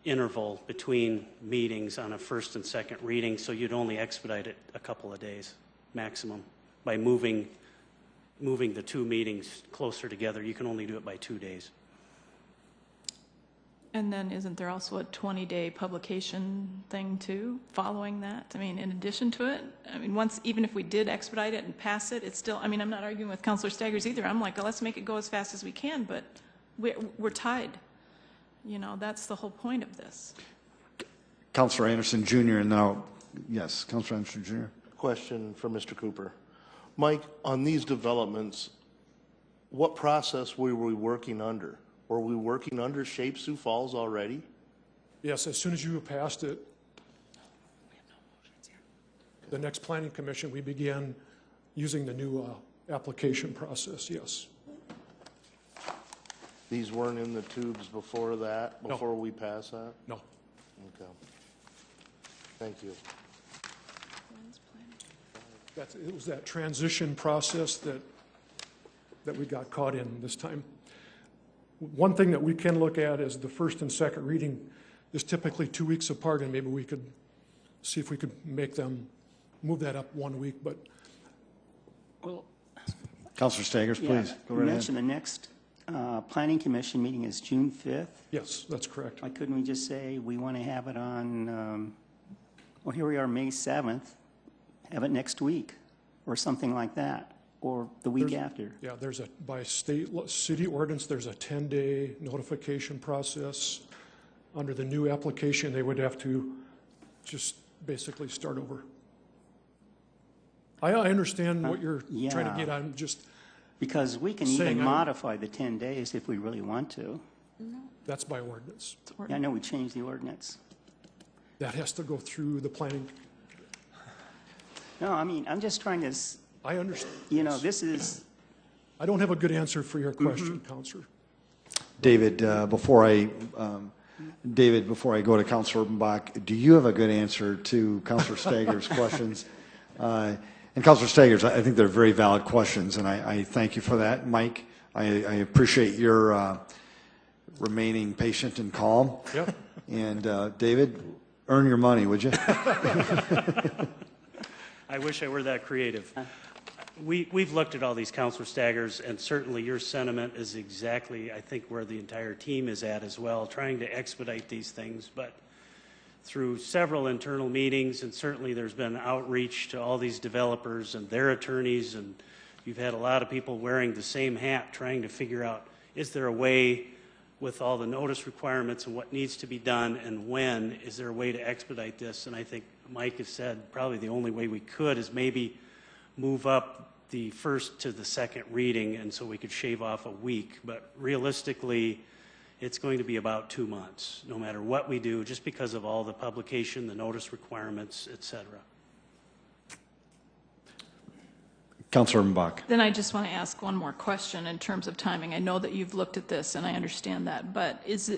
interval between meetings on a first and second reading, so you'd only expedite it a couple of days maximum by moving the two meetings closer together. You can only do it by 2 days. And then isn't there also a 20-day publication thing too, following that? I mean, in addition to it, I mean, even if we did expedite it and pass it, it's still, I mean, I'm not arguing with Councilor Staggers either. I'm like, let's make it go as fast as we can, but we're tied. You know, that's the whole point of this. Councilor Anderson Jr. and now, yes, Councilor Anderson Jr. Question for Mr. Cooper. Mike, on these developments, what process were we working under? Were we working under Shape Sioux Falls already? Yes, as soon as you passed it, the next planning commission, we began using the new application process, yes. These weren't in the tubes before that, before we passed that? No. Okay. Thank you. It was that transition process that we got caught in this time. One thing that we can look at is the first and second reading is typically 2 weeks apart, and maybe we could see if we could make them move that up 1 week. But well, Councilor Staggers, please go right you ahead. mentioned the next Planning Commission meeting is June 5th. Yes, that's correct. Why couldn't we just say we want to have it on? Well, here we are, May 7th. Have it next week, or something like that, or the week after. Yeah, by city ordinance, there's a 10-day notification process. Under the new application, they would have to just basically start over. I understand what you're trying to get. I'm just because we can even modify the 10 days if we really want to. No. That's by ordinance. Yeah, I know we changed the ordinance. That has to go through the planning. No, I mean, I'm just trying to. I understand. You know, this is. I don't have a good answer for your question, Councilor. David, before I go to Councilor Urbanbach, do you have a good answer to Councilor Staggers' questions? And Councilor Staggers, I think they're very valid questions, and I thank you for that. Mike, I appreciate your remaining patient and calm. Yep. And David, earn your money, would you? I wish I were that creative. We've looked at all these, Councilor Staggers, and certainly your sentiment is exactly, I think, where the entire team is at as well, trying to expedite these things. But through several internal meetings, and certainly there's been outreach to all these developers and their attorneys, and you've had a lot of people wearing the same hat trying to figure out, is there a way with all the notice requirements and what needs to be done and when, is there a way to expedite this? And I think Mike has said probably the only way we could is maybe move up the first to the second reading, and so we could shave off a week. But realistically, it's going to be about 2 months, no matter what we do, just because of all the publication, the notice requirements, et cetera. Councilor Urbanbach. Then I just want to ask one more question in terms of timing. I know that you've looked at this, and I understand that, but does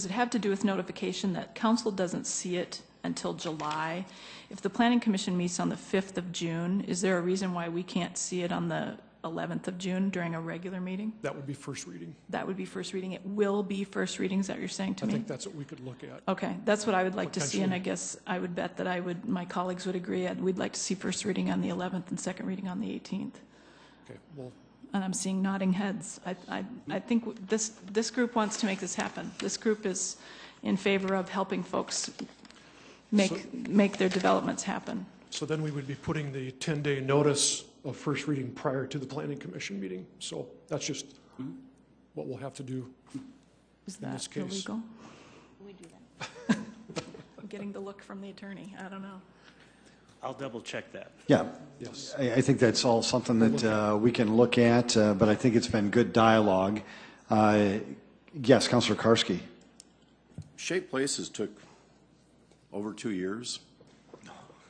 it have to do with notification that council doesn't see it until July? If the Planning Commission meets on the 5th of June, is there a reason why we can't see it on the 11th of June during a regular meeting? That would be first reading. That would be first reading. It will be first reading, is that what you're saying to me? I think that's what we could look at. Okay, that's what I would like to see, and I guess I would bet that my colleagues would agree. We'd like to see first reading on the 11th and second reading on the 18th. Okay, well. And I'm seeing nodding heads. I think this group wants to make this happen. This group is in favor of helping folks make their developments happen. So then we would be putting the 10-day notice of first reading prior to the Planning Commission meeting. So that's just what we'll have to do is in this case. Illegal? We do that. I'm getting the look from the attorney. I don't know. I'll double check that. Yeah, yes. I think that's all something that we can look at, but I think it's been good dialogue. Yes, Councilor Karski. Shape Places took over 2 years,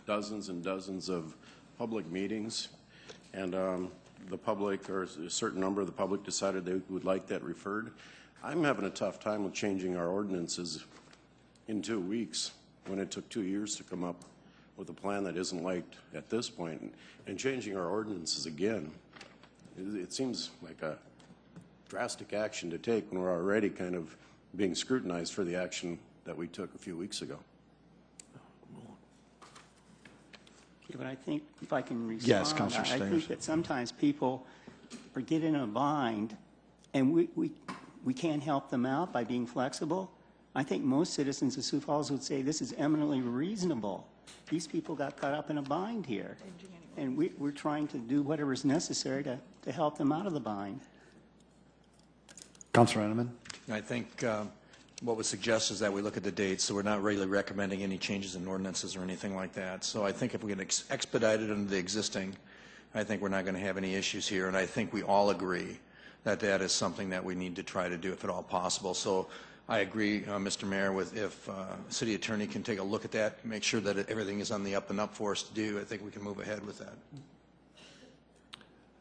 dozens and dozens of public meetings, and the public, or a certain number of the public, decided they would like that referred. I'm having a tough time with changing our ordinances in 2 weeks when it took 2 years to come up with a plan that isn't liked at this point, and changing our ordinances again. It seems like a drastic action to take when we're already kind of being scrutinized for the action that we took a few weeks ago. Yeah, but I think if I can respond, Yes, Councilor I Stangers. think that sometimes people are getting in a bind, and we can't help them out by being flexible. I think most citizens of Sioux Falls would say this is eminently reasonable. These people got caught up in a bind here, and we're trying to do whatever is necessary to help them out of the bind. Councilor Enneman. I think what was suggested is that we look at the dates, so we're not really recommending any changes in ordinances or anything like that. So I think if we can expedite it under the existing, I think we're not going to have any issues here, and I think we all agree that that is something that we need to try to do if at all possible. So I agree, Mr. Mayor, with if City Attorney can take a look at that, make sure that everything is on the up and up for us to do, I think we can move ahead with that.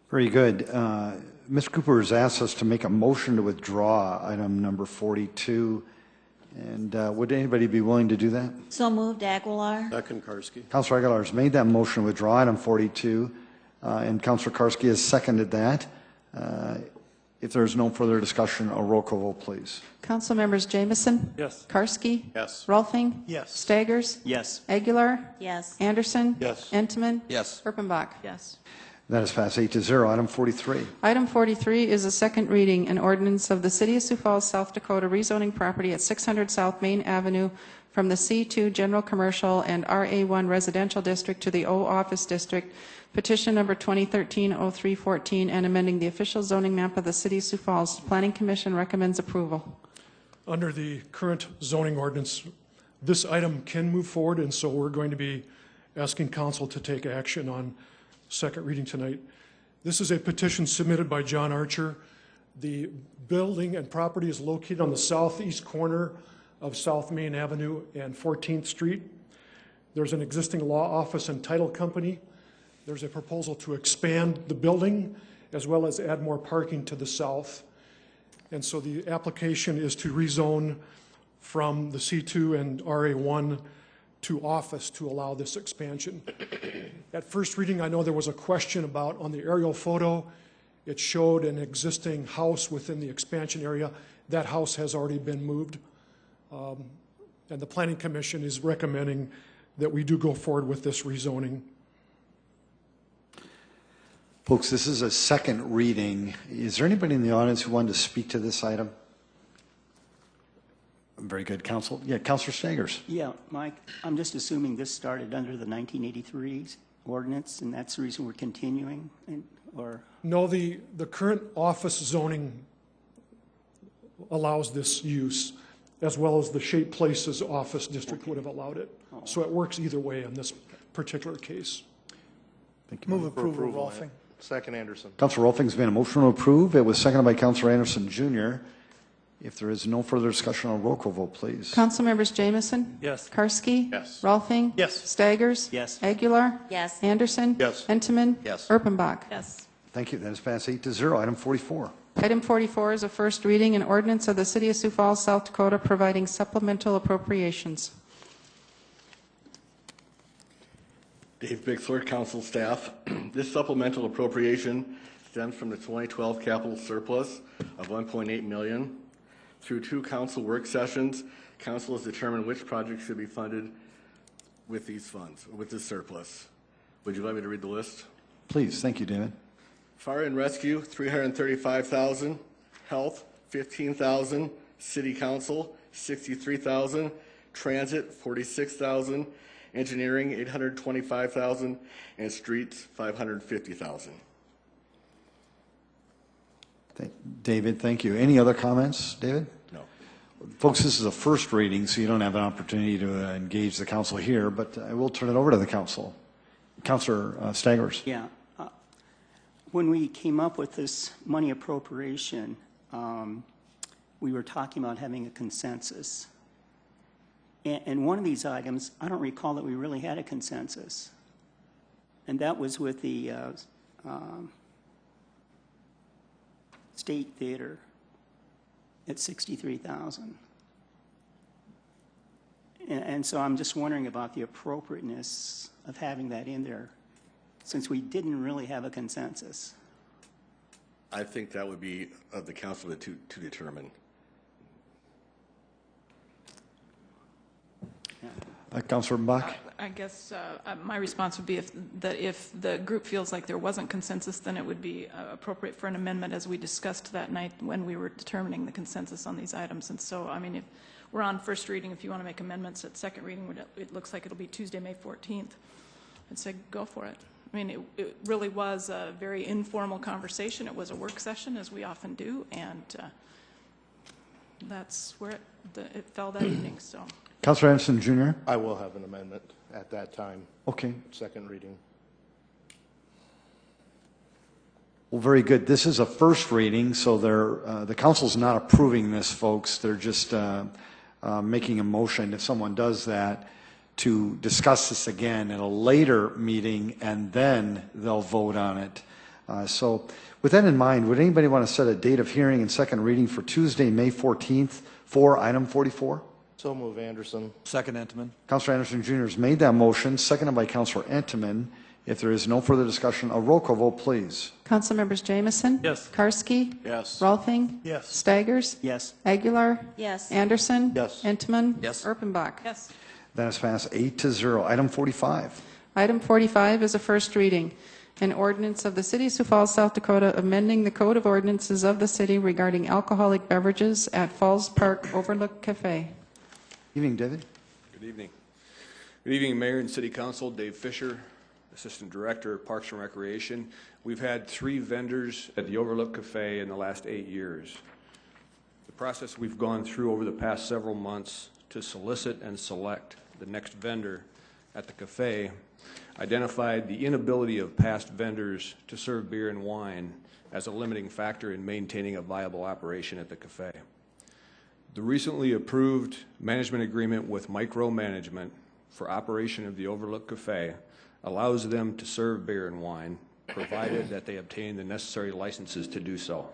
Very good. Mr. Cooper has asked us to make a motion to withdraw item number 42. And would anybody be willing to do that? So moved, Aguilar. Second, Karski. Councilor Aguilar has made that motion to withdraw item 42, and Councilor Karski has seconded that. If there's no further discussion, a roll call vote, please. Council members Jamison? Yes. Karski? Yes. Rolfing? Yes. Staggers? Yes. Aguilar? Yes. Anderson? Yes. Entman? Yes. Erpenbach? Yes. That is passed 8-0. Item 43. Item 43 is a second reading, an ordinance of the City of Sioux Falls, South Dakota, rezoning property at 600 South Main Avenue from the C2 General Commercial and RA1 Residential District to the O Office District, petition number 2013-0314, and amending the official zoning map of the City of Sioux Falls. Planning Commission recommends approval. Under the current zoning ordinance, this item can move forward, and so we're going to be asking council to take action on second reading tonight. This is a petition submitted by John Archer. The building and property is located on the southeast corner of South Main Avenue and 14th Street. There's an existing law office and title company. There's a proposal to expand the building as well as add more parking to the south. And so the application is to rezone from the C2 and RA1 to office to allow this expansion. At first reading, I know there was a question about, on the aerial photo, it showed an existing house within the expansion area. That house has already been moved. And the Planning Commission is recommending that we do go forward with this rezoning. Folks, this is a second reading. Is there anybody in the audience who wanted to speak to this item? Very good, Council. Yeah, Councilor Staggers. Yeah, Mike, I'm just assuming this started under the 1983 ordinance, and that's the reason we're continuing, or? No, the current office zoning allows this use, as well as the Shape Places office district would have allowed it. So it works either way in this particular case. Thank you. Move approval, Rolfing. Second, Anderson. Councilor Rolfing's made a motion to approve. It was seconded by Councilor Anderson Jr. If there is no further discussion, on roll call vote, please. Council members Jamison? Yes. Karski? Yes. Rolfing? Yes. Staggers? Yes. Aguilar? Yes. Anderson? Yes. Entman? Yes. Erpenbach? Yes. Thank you. That is passed 8-0. Item 44. Item 44 is a first reading, an ordinance of the City of Sioux Falls, South Dakota, providing supplemental appropriations. Dave Bixler, Council Staff. This supplemental appropriation stems from the 2012 capital surplus of $1.8 million. Through 2 council work sessions, council has determined which projects should be funded with these funds, with this surplus. Would you like me to read the list? Please. Thank you, David. Fire and Rescue, $335,000. Health, $15,000. City Council, $63,000. Transit, $46,000. Engineering, $825,000. And Streets, $550,000. David, thank you. Any other comments, David? No. Folks, this is a first reading, so you don't have an opportunity to engage the council here, but I will turn it over to the council. Councilor Staggers. Yeah. When we came up with this money appropriation, we were talking about having a consensus. And one of these items, I don't recall that we really had a consensus. And that was with the State Theater at $63,000. And so I'm just wondering about the appropriateness of having that in there, since we didn't really have a consensus. I think that would be of the council to determine. Councilor Bach? I guess my response would be if the group feels like there wasn't consensus, then it would be appropriate for an amendment, as we discussed that night when we were determining the consensus on these items. And so, I mean, if we're on first reading, if you want to make amendments at second reading, it looks like it'll be Tuesday, May 14th. I'd say go for it. I mean, it really was a very informal conversation. It was a work session, as we often do, and that's where it fell that evening. So. Councilor Anderson, Jr.? I will have an amendment at that time. Okay. Second reading. Well, very good. This is a first reading, so the council's not approving this, folks. They're just making a motion, if someone does that, to discuss this again at a later meeting, and then they'll vote on it. So with that in mind, would anybody want to set a date of hearing and second reading for Tuesday, May 14th for item 44? So move, Anderson. Second, Entenmann. Councilor Anderson Jr. has made that motion, seconded by Councilor Entenmann. If there is no further discussion, a roll call vote, please. Council members Jamison? Yes. Karski? Yes. Rolfing? Yes. Staggers? Yes. Aguilar? Yes. Anderson? Yes. Entman? Yes. Erpenbach? Yes. That is passed 8-0. Item 45. Item 45 is a first reading. An ordinance of the City of Sioux Falls, South Dakota, amending the Code of Ordinances of the city regarding alcoholic beverages at Falls Park Overlook Cafe. Evening, David. Good evening. Good evening, Mayor and City Council. Dave Fisher, Assistant Director of Parks and Recreation. We've had 3 vendors at the Overlook Cafe in the last 8 years. The process we've gone through over the past several months to solicit and select the next vendor at the cafe identified the inability of past vendors to serve beer and wine as a limiting factor in maintaining a viable operation at the cafe. The recently approved management agreement with Micromanagement for operation of the Overlook Cafe allows them to serve beer and wine, provided that they obtain the necessary licenses to do so.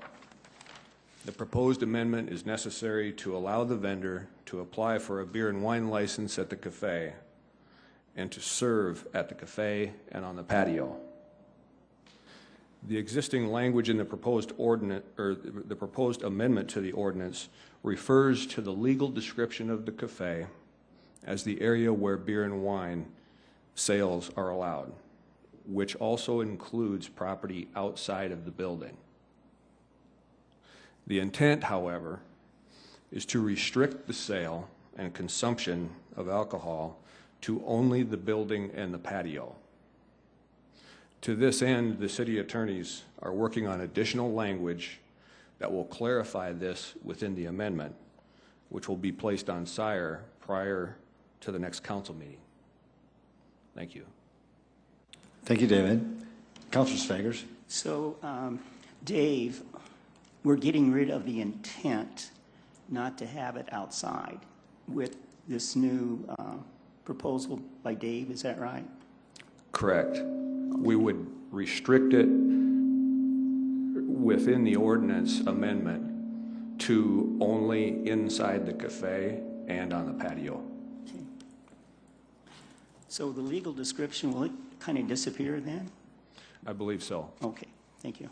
The proposed amendment is necessary to allow the vendor to apply for a beer and wine license at the cafe and to serve at the cafe and on the patio. The existing language in the proposed ordinance, or the proposed amendment to the ordinance, refers to the legal description of the cafe as the area where beer and wine sales are allowed, which also includes property outside of the building. The intent, however, is to restrict the sale and consumption of alcohol to only the building and the patio. To this end, the city attorneys are working on additional language that will clarify this within the amendment, which will be placed on SIRE prior to the next council meeting. Thank you. Thank you, David. Councilor Staggers. So, Dave, we're getting rid of the intent not to have it outside with this new proposal by Dave, is that right? Correct. We would restrict it within the ordinance amendment to only inside the cafe and on the patio. Okay. So the legal description, will it kind of disappear then? I believe so. Okay, thank you.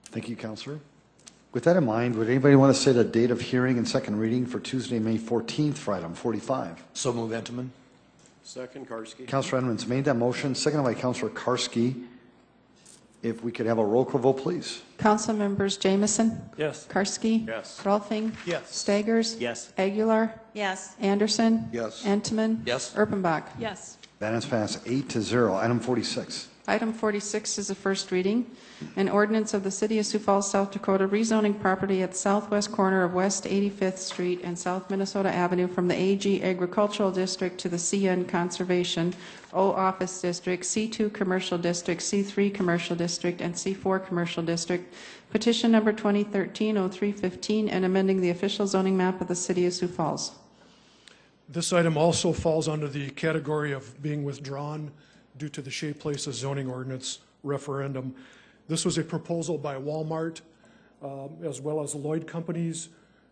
Thank you, Councilor. With that in mind, would anybody want to set a date of hearing and second reading for Tuesday, May 14th for item 45? So move, Entenmann. Second, Karski. Councilor Edmonds made that motion, seconded by Councilor Karski. If we could have a roll call vote, please. Council members Jamison? Yes. Karski? Yes. Rolfing? Yes. Staggers? Yes. Aguilar? Yes. Anderson? Yes. Entman? Yes. Erpenbach? Yes. That is passed 8-0. Item 46. Item 46 is a first reading. An ordinance of the City of Sioux Falls, South Dakota, rezoning property at southwest corner of West 85th Street and South Minnesota Avenue from the AG Agricultural District to the CN Conservation, O Office District, C2 Commercial District, C3 Commercial District, and C4 Commercial District. Petition number 2013-0315, and amending the official zoning map of the City of Sioux Falls. This item also falls under the category of being withdrawn due to the Shea Places zoning ordinance referendum. This was a proposal by Walmart as well as Lloyd Companies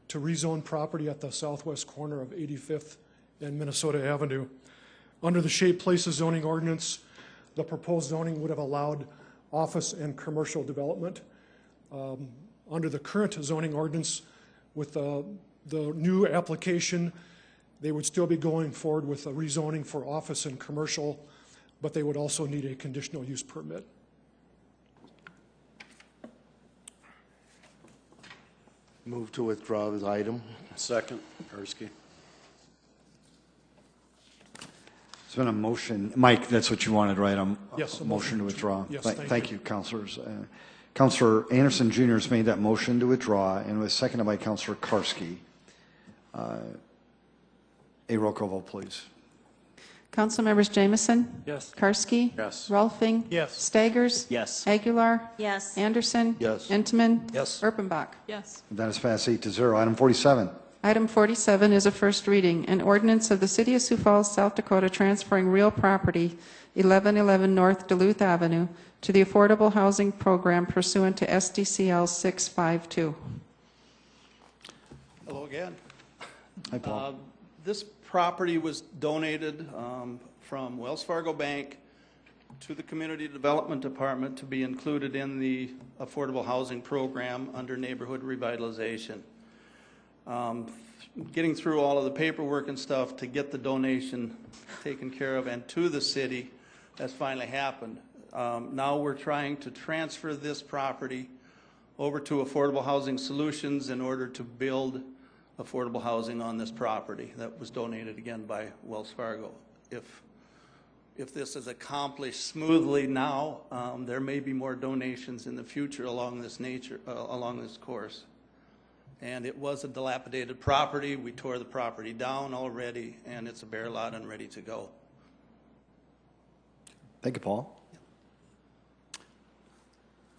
to rezone property at the southwest corner of 85th and Minnesota Avenue. Under the Shea Places zoning ordinance, the proposed zoning would have allowed office and commercial development. Under the current zoning ordinance, with the new application, they would still be going forward with a rezoning for office and commercial, but they would also need a conditional use permit. Move to withdraw the item. Second, Karski. There's been a motion. Mike, that's what you wanted, right? Yes, a motion to withdraw. Yes, thank you, councilors. Councilor Anderson Jr. has made that motion to withdraw and was seconded by Councilor Karski. A roll call vote, please. Council members Jamison? Yes. Karski? Yes. Rolfing? Yes. Staggers? Yes. Aguilar? Yes. Anderson? Yes. Entman? Yes. Erpenbach? Yes. That is passed 8-0. Item 47. Item 47 is a first reading. An ordinance of the City of Sioux Falls, South Dakota, transferring real property, 1111 North Duluth Avenue, to the Affordable Housing Program pursuant to SDCL 652. Hello again. Hi, Paul. This property was donated from Wells Fargo Bank to the Community Development Department to be included in the Affordable Housing Program under Neighborhood Revitalization. Getting through all of the paperwork and stuff to get the donation taken care of and to the city, that's finally happened. Now we're trying to transfer this property over to Affordable Housing Solutions in order to build affordable housing on this property that was donated again by Wells Fargo. If this is accomplished smoothly now, there may be more donations in the future along this course. And it was a dilapidated property. We tore the property down already, and it's a bare lot and ready to go. Thank you, Paul.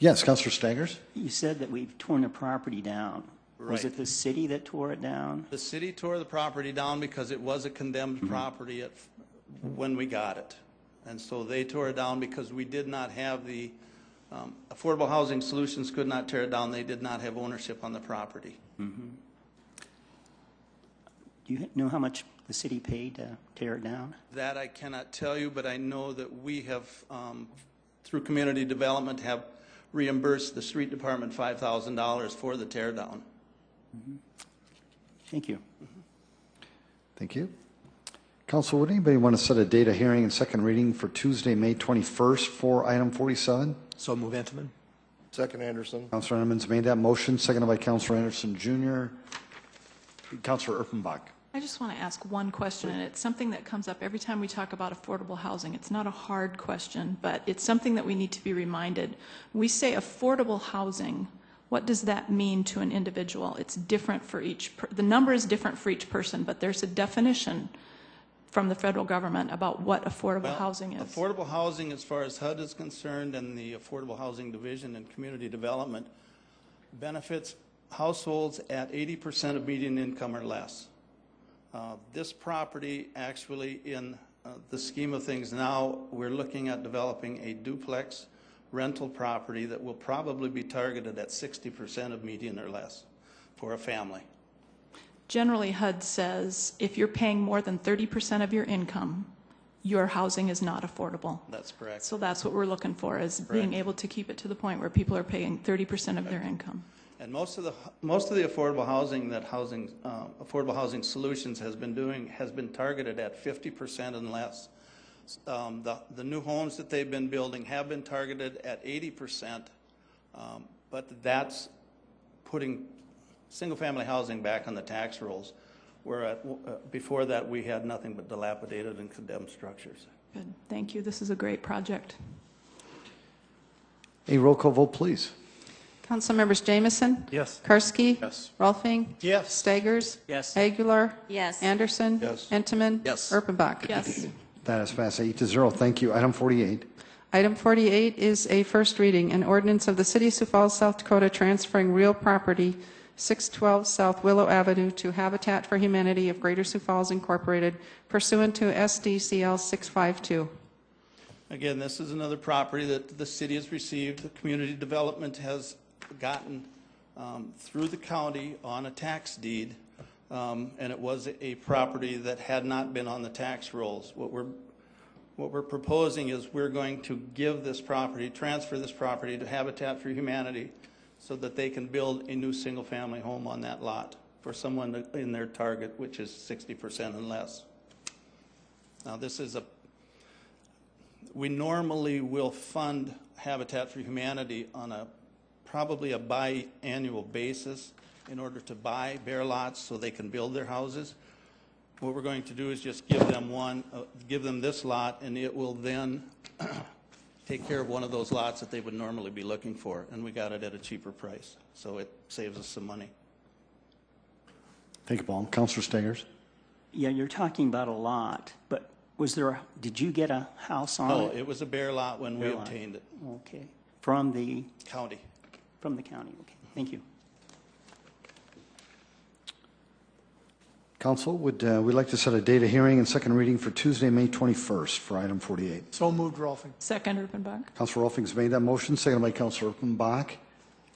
Yes, Councilor Staggers. You said that we've torn the property down. Was Right. it the city that tore it down? The city tore the property down because it was a condemned property when we got it. And so they tore it down because we did not have the, Affordable Housing Solutions could not tear it down. They did not have ownership on the property. Mm-hmm. Do you know how much the city paid to tear it down? That I cannot tell you, but I know that we have, through community development, have reimbursed the street department $5,000 for the tear down. Mm-hmm. Thank you. Thank you. Council, would anybody want to set a date of hearing and second reading for Tuesday, May 21st for item 47? So move, Entman. Second, Anderson. Councilor Entenmann's made that motion, seconded by Councilor Anderson Jr. Councilor Erpenbach. I just want to ask one question, and it's something that comes up every time we talk about affordable housing. It's not a hard question, but it's something that we need to be reminded. We say affordable housing. What does that mean to an individual? It's different for each, the number is different for each person, but there's a definition from the federal government about what affordable housing is. Affordable housing, as far as HUD is concerned, and the Affordable Housing Division and Community Development, benefits households at 80% of median income or less. This property actually, in the scheme of things now, we're looking at developing a duplex rental property that will probably be targeted at 60% of median or less for a family. Generally, HUD says if you're paying more than 30% of your income, your housing is not affordable. That's correct. So that's what we're looking for, is being able to keep it to the point where people are paying 30% of their income. And most of the affordable housing that Affordable Housing Solutions has been doing has been targeted at 50% and less. The new homes that they've been building have been targeted at 80%, but that's putting single-family housing back on the tax rolls, where before that we had nothing but dilapidated and condemned structures. Good. Thank you. This is a great project. A roll call vote, please. Council members Jamison? Yes. Karski? Yes. Rolfing? Yes. Staggers? Yes. Aguilar? Yes. Anderson? Yes. Entenmann? Yes. Erpenbach? Yes. That is passed 8-0. Thank you. Item 48. Item 48 is a first reading, an ordinance of the City of Sioux Falls, South Dakota transferring real property 612 South Willow Avenue to Habitat for Humanity of Greater Sioux Falls Incorporated pursuant to SDCL 652. Again, this is another property that the city has received. The community development has gotten through the county on a tax deed, and it was a property that had not been on the tax rolls. What we're proposing is we're going to give this property, transfer this property to Habitat for Humanity so that they can build a new single-family home on that lot for someone in their target, which is 60% and less. Now, this is we normally will fund Habitat for Humanity on probably a biannual basis in order to buy bare lots so they can build their houses. What we're going to do is just give them this lot, and it will then take care of one of those lots that they would normally be looking for, and we got it at a cheaper price, so it saves us some money. Thank you, Paul. Councilor Staggers. Yeah, you're talking about a lot, but did you get a house on it? No, it was a bare lot when we obtained it. Okay. From the county. From the county, okay. Thank you. Council, would we like to set a date of hearing and second reading for Tuesday, May 21st for item 48? So moved, Rolfing. Second, Erpenbach. Councilor Rolfing has made that motion, seconded by Councilor Erpenbach.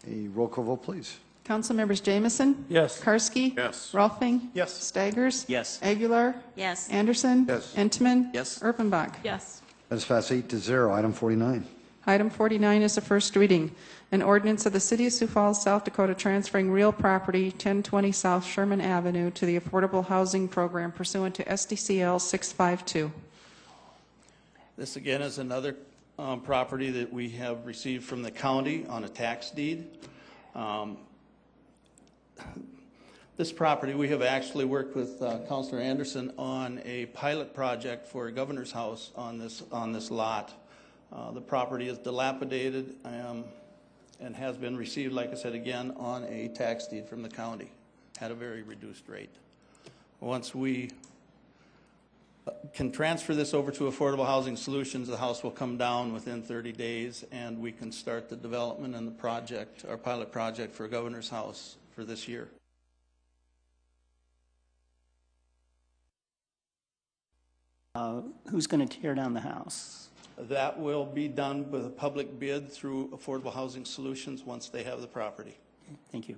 A roll call vote, please. Council members Jamison? Yes. Karski? Yes. Rolfing? Yes. Staggers? Yes. Aguilar? Yes. Anderson? Yes. Entman? Yes. Erpenbach? Yes. That is passed 8-0. Item 49. Item 49 is a first reading. An ordinance of the City of Sioux Falls, South Dakota transferring real property 1020 South Sherman Avenue to the Affordable Housing Program pursuant to SDCL 652. This again is another property that we have received from the county on a tax deed. This property, we have actually worked with Councilor Anderson on a pilot project for a governor's house on this lot. The property is dilapidated and has been received, like I said again, on a tax deed from the county at a very reduced rate. Once we can transfer this over to Affordable Housing Solutions, the house will come down within 30 days and we can start the development and the project, our pilot project for a governor's house for this year. Who's going to tear down the house? That will be done with a public bid through Affordable Housing Solutions once they have the property. Thank you.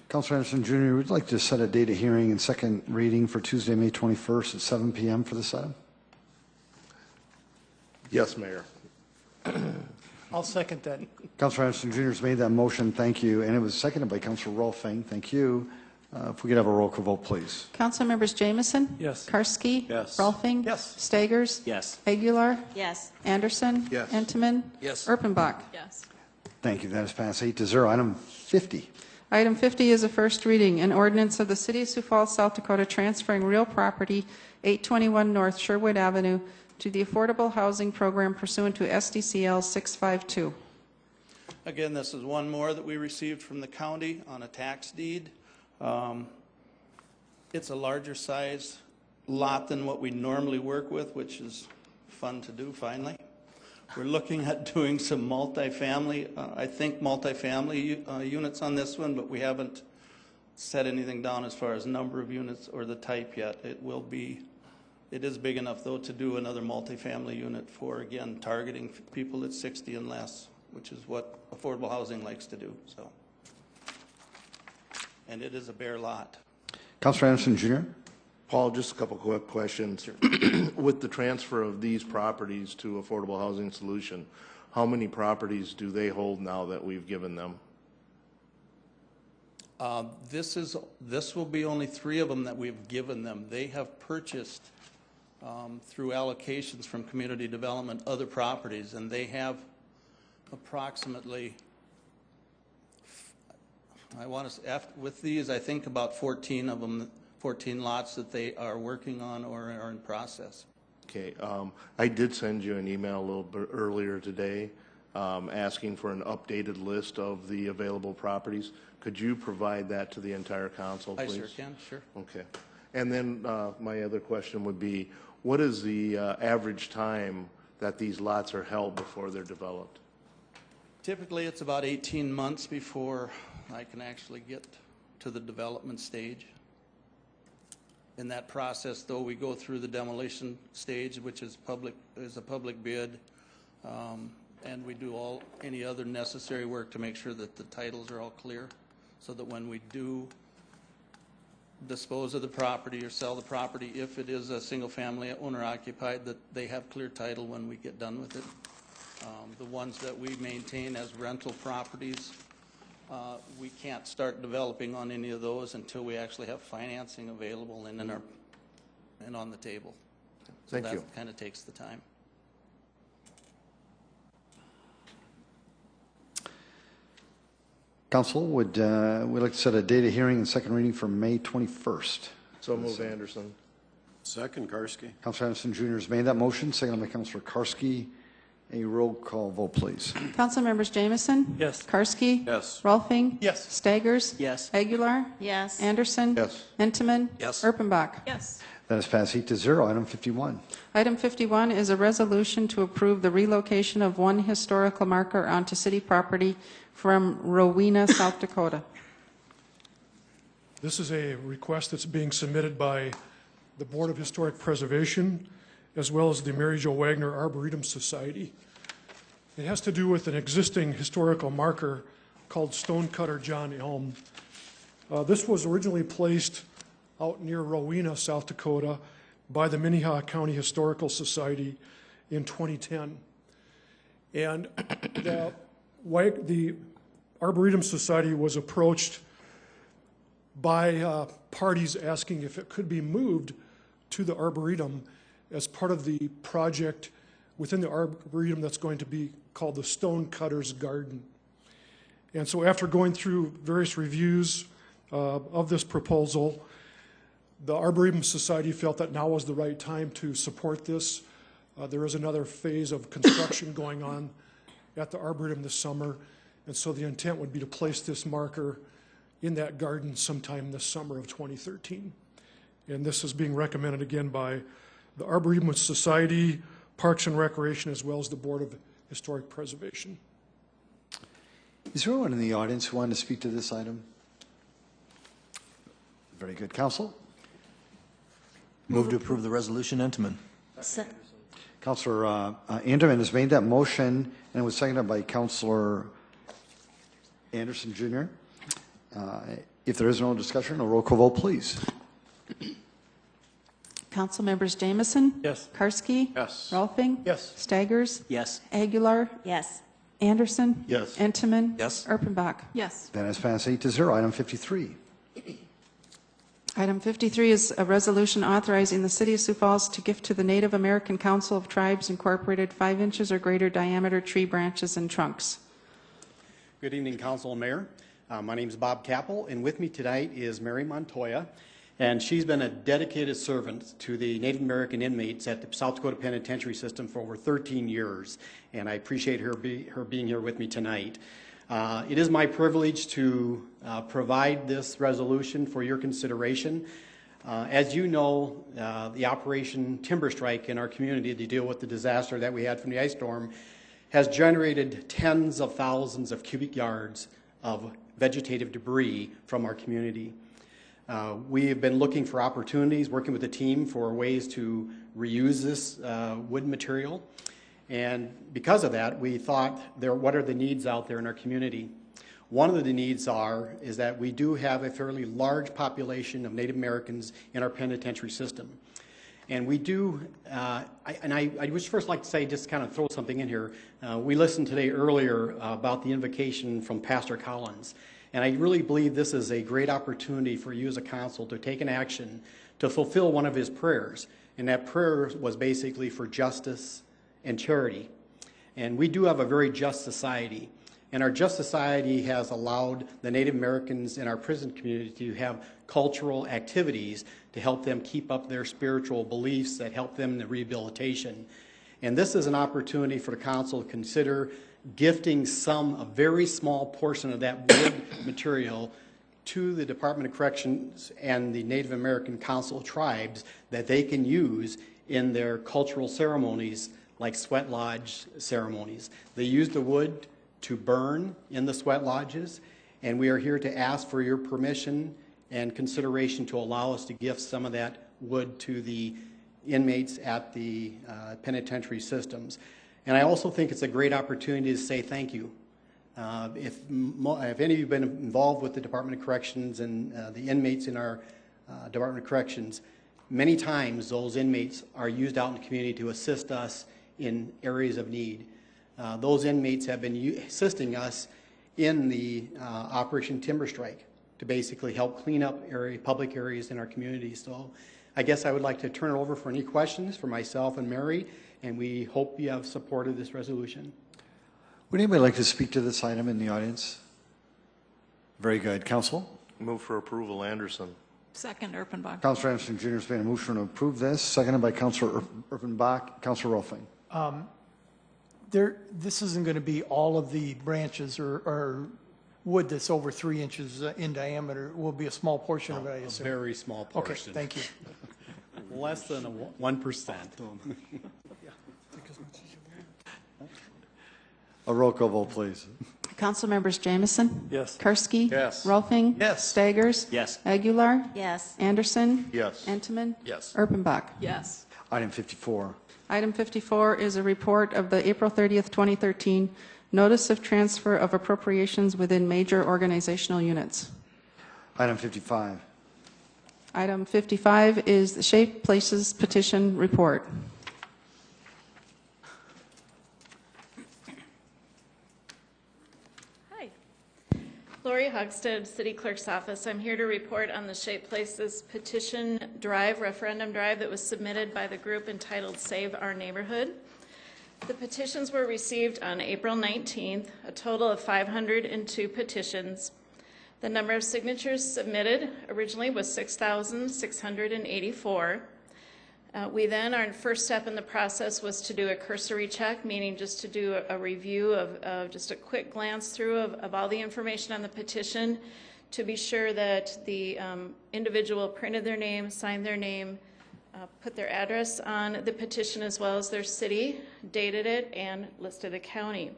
Councilor Anderson Jr., we'd like to set a date of hearing and second reading for Tuesday, May 21st at 7 p.m. for this item. Yes, Mayor. I'll second that. Councilor Anderson Jr. has made that motion. Thank you. And it was seconded by Councilor Rolfing. Thank you. If we could have a roll call vote, please. Council members Jamison? Yes. Karski? Yes. Rolfing? Yes. Staggers? Yes. Aguilar? Yes. Anderson? Yes. Entman? Yes. Erpenbach? Yes. Thank you. That is passed 8-0. Item 50. Item 50 is a first reading, an ordinance of the City of Sioux Falls, South Dakota transferring real property 821 North Sherwood Avenue to the Affordable Housing Program pursuant to SDCL 652. Again, this is one more that we received from the county on a tax deed. It's a larger size lot than what we normally work with, which is fun to do finally. We're looking at doing some multifamily, I think multifamily units on this one, but we haven't set anything down as far as number of units or the type yet. It is big enough though to do another multifamily unit for, again, targeting people at 60 and less, which is what affordable housing likes to do. So, and it is a bare lot. Councilor Anderson Jr. Paul, just a couple quick questions. Sure. With the transfer of these properties to Affordable Housing Solution, how many properties do they hold now that we've given them? This will be only 3 of them that we've given them. They have purchased through allocations from community development other properties, and they have approximately, with these, I think about 14 of them, 14 lots that they are working on or are in process. Okay, I did send you an email a little bit earlier today asking for an updated list of the available properties. Could you provide that to the entire council, please? I sure can, sure. Okay. And then my other question would be, what is the average time that these lots are held before they're developed? Typically, it's about 18 months before I can actually get to the development stage. In that process, though, we go through the demolition stage, which is a public bid, and we do any other necessary work to make sure that the titles are all clear, so that when we do dispose of the property or sell the property, if it is a single-family owner-occupied, that they have clear title when we get done with it. The ones that we maintain as rental properties, we can't start developing on any of those until we actually have financing available and on the table. So Thank you. That kind of takes the time. Council, would we like to set a date of hearing and second reading for May 21st? So move, Anderson. Second, Karski. Councilor Anderson Jr. has made that motion, seconded by Councilor Karski. A roll call vote, please. Council members Jamison? Yes. Karski? Yes. Rolfing? Yes. Staggers? Yes. Aguilar? Yes. Anderson? Yes. Entenmann? Yes. Erpenbach? Yes. That is passed 8-0. Item 51. Item 51 is a resolution to approve the relocation of one historical marker onto city property from Rowena, South Dakota. This is a request that's being submitted by the Board of Historic Preservation as well as the Mary Jo Wagner Arboretum Society. It has to do with an existing historical marker called Stonecutter John Elm. This was originally placed out near Rowena, South Dakota by the Minnehaha County Historical Society in 2010. And the Arboretum Society was approached by parties asking if it could be moved to the Arboretum as part of the project within the Arboretum that's going to be called the Stonecutter's Garden. And so after going through various reviews of this proposal, the Arboretum Society felt that now was the right time to support this. There is another phase of construction going on at the Arboretum this summer, and so the intent would be to place this marker in that garden sometime this summer of 2013. And this is being recommended again by the Arboretum Society, Parks and Recreation, as well as the Board of Historic Preservation. Is there anyone in the audience who wanted to speak to this item? Very good. Council? Move to approve the resolution, Entenmann. Councilor Anderman has made that motion and it was seconded by Councilor Anderson Jr. If there is no discussion, a roll call vote, please. Council members Jamison? Yes. Karski? Yes. Rolfing? Yes. Staggers? Yes. Aguilar? Yes. Anderson? Yes. Entenmann? Yes. Erpenbach? Yes. That is passed 8-0. Item 53. Item 53 is a resolution authorizing the City of Sioux Falls to gift to the Native American Council of Tribes Incorporated 5 inches or greater diameter tree branches and trunks. Good evening, Council and Mayor. My name is Bob Capel, and with me tonight is Mary Montoya, and she's been a dedicated servant to the Native American inmates at the South Dakota Penitentiary System for over 13 years, and I appreciate her being here with me tonight. It is my privilege to provide this resolution for your consideration. As you know, the Operation Timber Strike in our community to deal with the disaster that we had from the ice storm has generated tens of thousands of cubic yards of vegetative debris from our community. We have been looking for opportunities, working with the team for ways to reuse this wood material. And because of that, we thought, what are the needs out there in our community? One of the needs is that we do have a fairly large population of Native Americans in our penitentiary system. And we do, I would first like to say, just kind of throw something in here. We listened today earlier about the invocation from Pastor Collins. And I really believe this is a great opportunity for you as a council to take an action to fulfill one of his prayers. And that prayer was basically for justice and charity. And we do have a very just society. And our just society has allowed the Native Americans in our prison community to have cultural activities to help them keep up their spiritual beliefs that help them in the rehabilitation. And this is an opportunity for the council to consider gifting a very small portion of that wood material to the Department of Corrections and the Native American Council of Tribes that they can use in their cultural ceremonies like sweat lodge ceremonies. They use the wood to burn in the sweat lodges, and we are here to ask for your permission and consideration to allow us to gift some of that wood to the inmates at the penitentiary systems. And I also think it's a great opportunity to say thank you. If any of you have been involved with the Department of Corrections and the inmates in our Department of Corrections, many times those inmates are used out in the community to assist us in areas of need. Those inmates have been assisting us in the Operation Timber Strike to basically help clean up public areas in our community. So I guess I would like to turn it over for any questions for myself and Mary, and we hope you have supported this resolution. Would anybody like to speak to this item in the audience? Very good. Council? Move for approval, Anderson. Second, Erpenbach. Councilor Anderson Jr. has made a motion to approve this, seconded by Councilor Erpenbach. Councilor Rolfing. This isn't going to be all of the branches or wood that's over 3 inches in diameter. It will be a small portion of it, I assume. A very small portion. Okay, thank you. Less than 1%. A roll call vote, please. Council members Jamison? Yes. Karski? Yes. Rolfing? Yes. Staggers? Yes. Aguilar? Yes. Anderson? Yes. Entenmann? Yes. Erpenbach? Yes. Item 54. Item 54 is a report of the April 30th, 2013 Notice of Transfer of Appropriations within Major Organizational Units. Item 55. Item 55 is the Shape Places Petition Report. Hi. Lori Hogstead, City Clerk's Office. I'm here to report on the Shape Places petition drive, referendum drive that was submitted by the group entitled Save Our Neighborhood. The petitions were received on April 19th, a total of 502 petitions. The number of signatures submitted originally was 6,684. We then, our first step in the process was to do a cursory check, meaning just to do a review of just a quick glance through of all the information on the petition to be sure that the individual printed their name, signed their name, put their address on the petition as well as their city, dated it, and listed the county.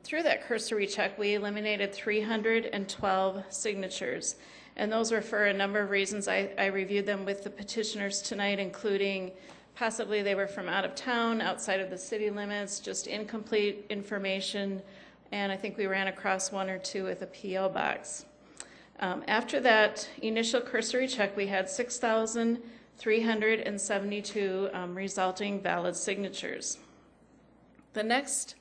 Through that cursory check, we eliminated 312 signatures, and those were for a number of reasons. I reviewed them with the petitioners tonight, including possibly they were from out of town, outside of the city limits, just incomplete information, and I think we ran across one or two with a P.O. box. After that initial cursory check, we had 6,372 resulting valid signatures. The next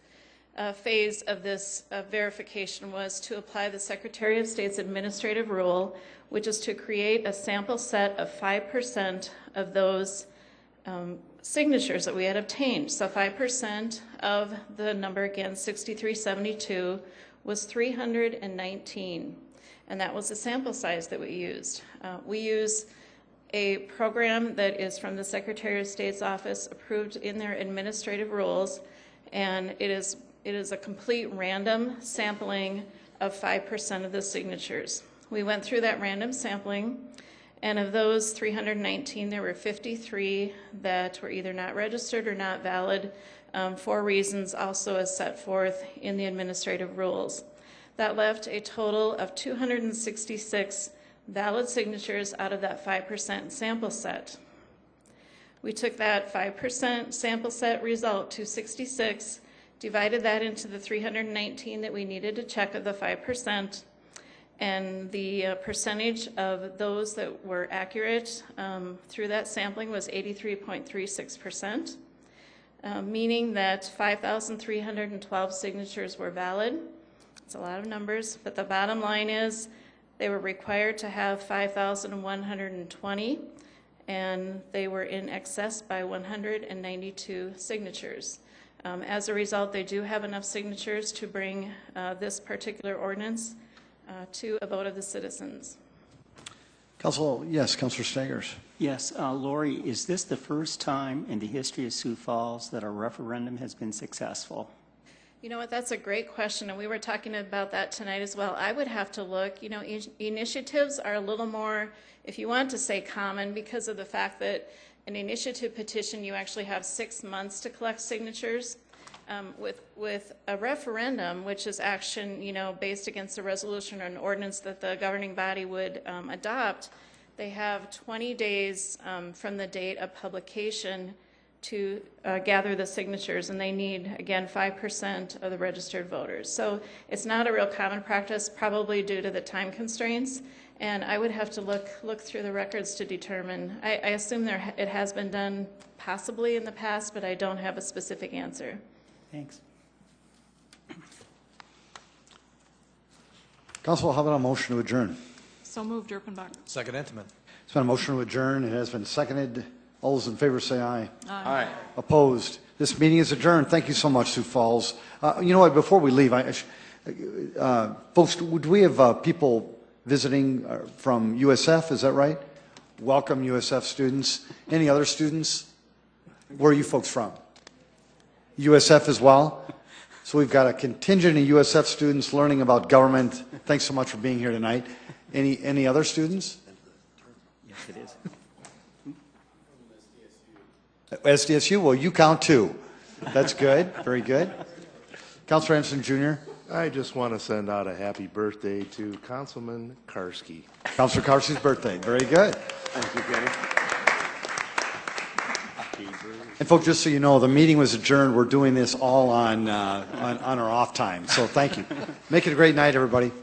phase of this verification was to apply the Secretary of State's administrative rule, which is to create a sample set of 5% of those signatures that we had obtained. So 5% of the number, again, 6,372, was 319. And that was the sample size that we used. We use a program that is from the Secretary of State's office, approved in their administrative rules, and it is a complete random sampling of 5% of the signatures. We went through that random sampling, and of those 319, there were 53 that were either not registered or not valid for reasons also as set forth in the administrative rules. That left a total of 266 valid signatures out of that 5% sample set. We took that 5% sample set result, 266, divided that into the 319 that we needed to check of the 5%, and the percentage of those that were accurate through that sampling was 83.36%, meaning that 5,312 signatures were valid. It's a lot of numbers, but the bottom line is they were required to have 5,120, and they were in excess by 192 signatures. As a result, they do have enough signatures to bring this particular ordinance to a vote of the citizens. Councilor Staggers. Yes, Lori, is this the first time in the history of Sioux Falls that a referendum has been successful? You know what, that's a great question, and we were talking about that tonight as well. I would have to look, you know, initiatives are a little more, if you want to say common, because of the fact that an initiative petition, you actually have 6 months to collect signatures. With a referendum, which is action, you know, based against a resolution or an ordinance that the governing body would adopt, they have 20 days from the date of publication to gather the signatures, and they need, again, 5% of the registered voters. So it's not a real common practice, probably due to the time constraints, and I would have to look through the records to determine. I assume it has been done possibly in the past, but I don't have a specific answer. Thanks. Council, how about a motion to adjourn? So moved, Erpenbach. Second Intimate. It's been a motion to adjourn. It has been seconded. All those in favor say aye. Aye. Opposed? This meeting is adjourned. Thank you so much, Sioux Falls. You know what, before we leave, folks, do we have people visiting from USF? Is that right? Welcome, USF students. Any other students? Where are you folks from? USF as well? So we've got a contingent of USF students learning about government. Thanks so much for being here tonight. Any other students? Yes, it is. SDSU, well, you count too. That's good. Very good. Councilor Anderson Jr. I just want to send out a happy birthday to Councilman Karski. Councilor Karski's birthday. Very good. Thank you, Kenny. And folks, just so you know, the meeting was adjourned. We're doing this all on our off time. So thank you. Make it a great night, everybody.